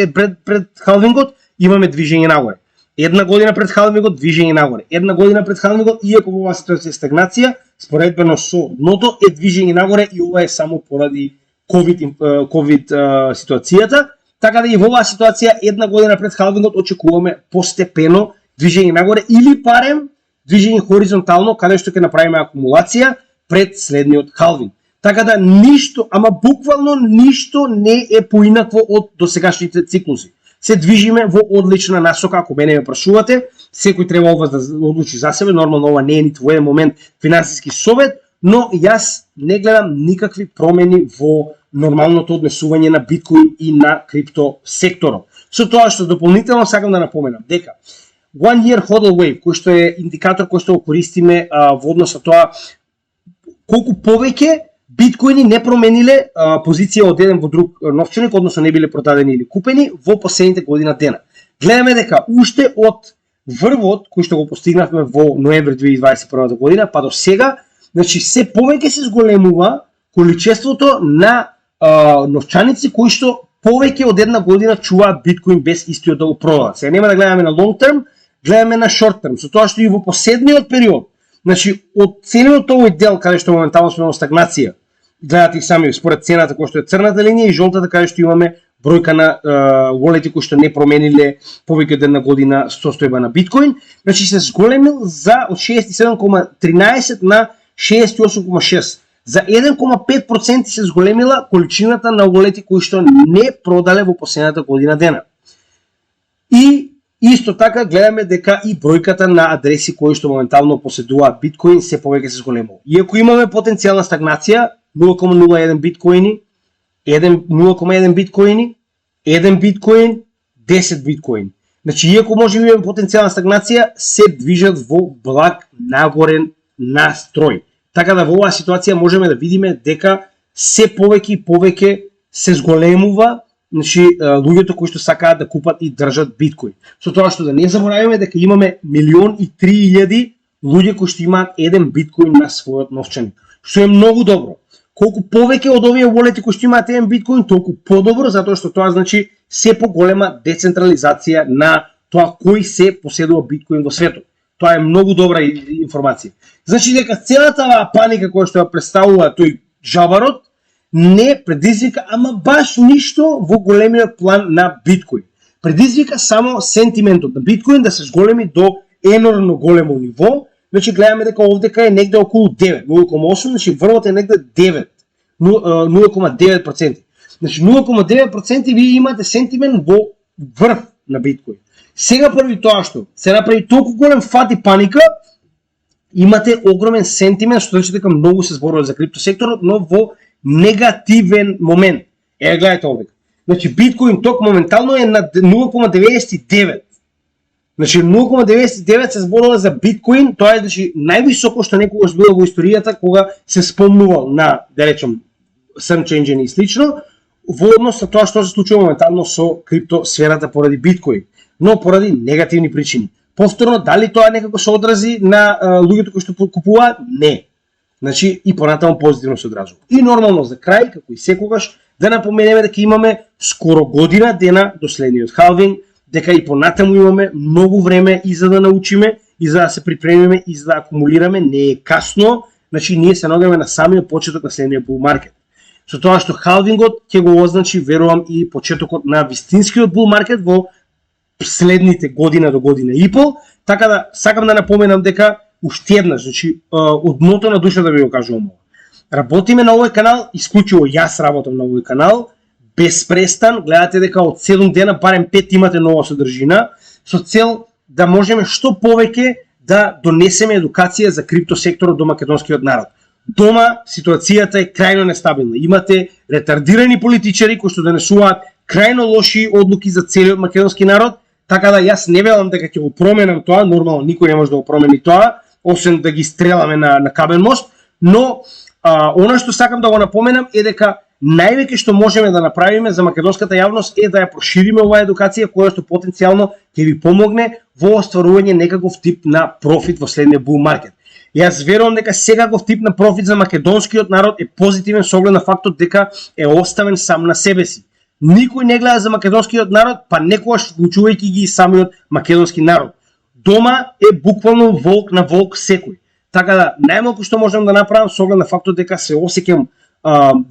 пред халвингот, имаме движење нагоре. Една година пред халвингот, движење нагоре. Една година пред халвингот, иако во оваа ситуација е стагнација, споредбено со дното е движење нагоре и ова е само поради COVID ситуацијата. Така да и во оваа ситуација една година пред халвингот очекуваме постепено движење нагоре или барем движење хоризонтално каде што ќе направиме акумулација пред следниот халвинг. Така да ништо, ама буквално ништо не е поинакво од досегашните циклуси. Се движиме во одлична насока, ако мене ме прашувате, секој треба ова да одлучи за себе, нормално ова не е ниту во еден момент финансиски совет, но јас не гледам никакви промени во нормалното однесување на биткоин и на крипто секторот. Со тоа што дополнително сакам да напоменам дека One Year Hodl Wave, кој што е индикатор кој што го користиме во однос на тоа колку повеќе биткоини не промениле позиција од еден во друг новчаник, односно не биле продадени или купени во последните година дена. Гледаме дека уште од врвот кој што го постигнавме во ноември 2021 година па до сега, значи се повеќе се зголемува количеството на новчаници кои што повеќе од една година чуваат биткоин без истиот да го продадат. Сега нема да гледаме на long term, гледаме на short term, со тоа што и во последниот период, значи од целиот овој дел каде што моментално сме во стагнација, гледате и сами според цената која што е црната линија и жолтата каде што имаме бројка на wallet-и кои што не промениле повеќе од една година состојба на биткоин, значи се зголемил за од 67,13 на 68,6. За 1,5% се зголемила количината на wallet-и кои што не продале во последната година дена. И исто така гледаме дека и бројката на адреси кои што моментално поседуваат биткоин се повеќе се зголемува. Иако имаме потенцијална стагнација, 0,01 биткоини, 0,1 биткоини, 1 биткоин, 10 биткоин. Значи, иако може да имаме потенцијална стагнација, се движат во благ нагорен настрој. Така да во оваа ситуација можеме да видиме дека се повеќе и повеќе се зголемува, значи луѓето кои што сакаат да купат и држат биткоин. Со тоа што да не забораваме дека имаме 1,3 луѓе кои што имаат 1 биткоин на својот новчаник, што е многу добро. Колку повеќе од овие wallet-и кои што имаат 1 биткоин, толку подобро, затоа што тоа значи се поголема децентрализација на тоа кој се поседува биткоин во светот. Тоа е многу добра информација. Значи дека целата паника која што ја представува тој жабарот не предизвика ама баш ништо во големиот план на биткоин. Предизвика само сентиментот на биткоин да се зголеми до енормно големо ниво. Значи гледаме дека овдека е негде околу 9, 0,8, значи врвот е негде 9, 0,9%. Значи 0,9% вие имате сентимент во врв на биткоин. Сега прави тоа што се направи толку голем фат и паника, имате огромен сентимент, што значи дека многу се зборува за крипто секторот, но во негативен момент. Гледате овдека. Значи биткоин ток моментално е на 0,99. Значи 0,99 се зборува за биткоин, тоа е значи највисоко што некогаш било во историјата кога се спомнувал на, да речем, Search Engine и слично, во однос на тоа што се случува моментално со крипто сферата поради биткоин, но поради негативни причини. Повторно, дали тоа некако се одрази на луѓето кои што купуваат? Не. Значи и понатаму позитивно се одразува. И нормално за крај, како и секогаш, да напоменеме дека имаме скоро година дена до следниот халвинг, дека и понатаму имаме многу време и за да научиме, и за да се припремиме, и за да акумулираме, не е касно, значи ние се наоѓаме на самиот почеток на следниот bull market. Со тоа што халвингот ќе го означи, верувам, и почетокот на вистинскиот bull market во следните година до година и пол, така да сакам да напоменам дека уште еднаш, значи од дното на душа да ви го кажувам ова. Работиме на овој канал, исклучиво јас работам на овој канал, без престан, гледате дека од 7 дена барем 5 имате нова содржина, со цел да можеме што повеќе да донесеме едукација за крипто секторот до македонскиот народ. Дома ситуацијата е крајно нестабилна. Имате ретардирани политичари кои што донесуваат крајно лоши одлуки за целиот македонски народ, така да јас не велам дека ќе го променам тоа, нормално никој не може да го промени тоа, освен да ги стреламе на кабен мост, но она што сакам да го напоменам е дека највеќе што можеме да направиме за македонската јавност е да ја прошириме оваа едукација која што потенцијално ќе ви помогне во остварување некаков тип на профит во следниот bull market. Јас верувам дека секаков тип на профит за македонскиот народ е позитивен со оглед на фактот дека е оставен сам на себе си. Никој не гледа за македонскиот народ, па некогаш вклучувајќи ги и самиот македонски народ. Дома е буквално волк на волк секој. Така да најмалку што можам да направам со оглед на фактот дека се осеќам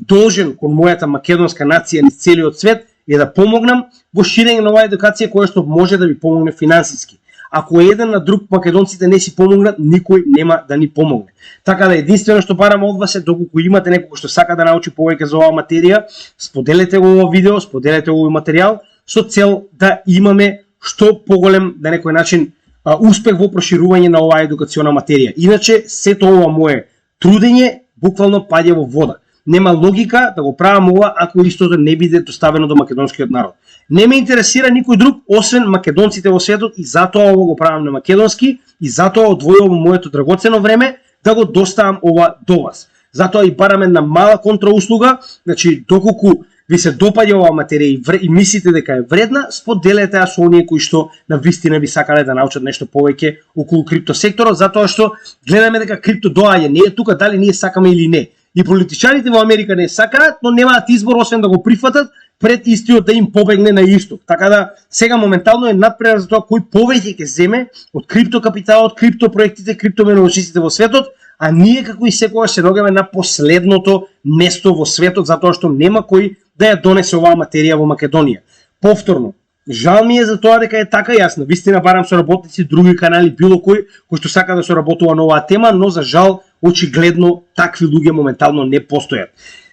должен кон мојата македонска нација низ целиот свет е да помогнам во ширење на оваа едукација која што може да ви помогне финансиски. ако еден на друг македонците не си помогнат, никој нема да ни помогне. Така да единствено што барам од вас е, доколку имате некој што сака да научи повеќе за оваа материја, споделете го ово видео, споделете го материјал со цел да имаме што поголем на некој начин успех во проширување на оваа едукациона материја. Иначе сето ова мое трудење буквално паѓа во вода. Нема логика да го правам ова ако истото не биде доставено до македонскиот народ. Не ме интересира никој друг освен македонците во светот и затоа ово го правам на македонски и затоа одвојувам моето драгоцено време да го доставам ова до вас. Затоа и барам една мала контрауслуга, значи доколку ви се допаѓа оваа материја и мислите дека е вредна, споделете ја со оние кои што на вистина ви сакале да научат нешто повеќе околу крипто секторот, затоа што гледаме дека крипто доаѓа, не е тука дали ние сакаме или не. И политичарите во Америка не сакаат, но немаат избор освен да го прифатат пред истиот да им побегне на исток. Така да сега моментално е надпревар за тоа кој повеќе ќе земе од криптокапиталот, криптопроектите, криптоменеджерите во светот, а ние како и секогаш се наоѓаме на последното место во светот затоа што нема кој да ја донесе оваа материја во Македонија. Повторно, жал ми е за тоа дека е така, јас на вистина барам соработници, други канали, било кој што сака да соработува на оваа тема, но за жал очигледно такви луѓе моментално не постојат.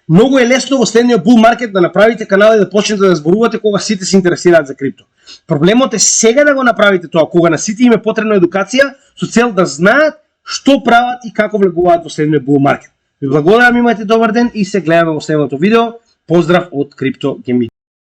Многу е лесно во следниот бул маркет да направите канал и да почнете да зборувате кога сите се интересираат за крипто. Проблемот е сега да го направите тоа, кога на сите им е потребна едукација со цел да знаат што прават и како влегуваат во следниот бул маркет. Ви благодарам, имајте добар ден и се гледаме во следното видео. Поздрав од Крипто Гейминг.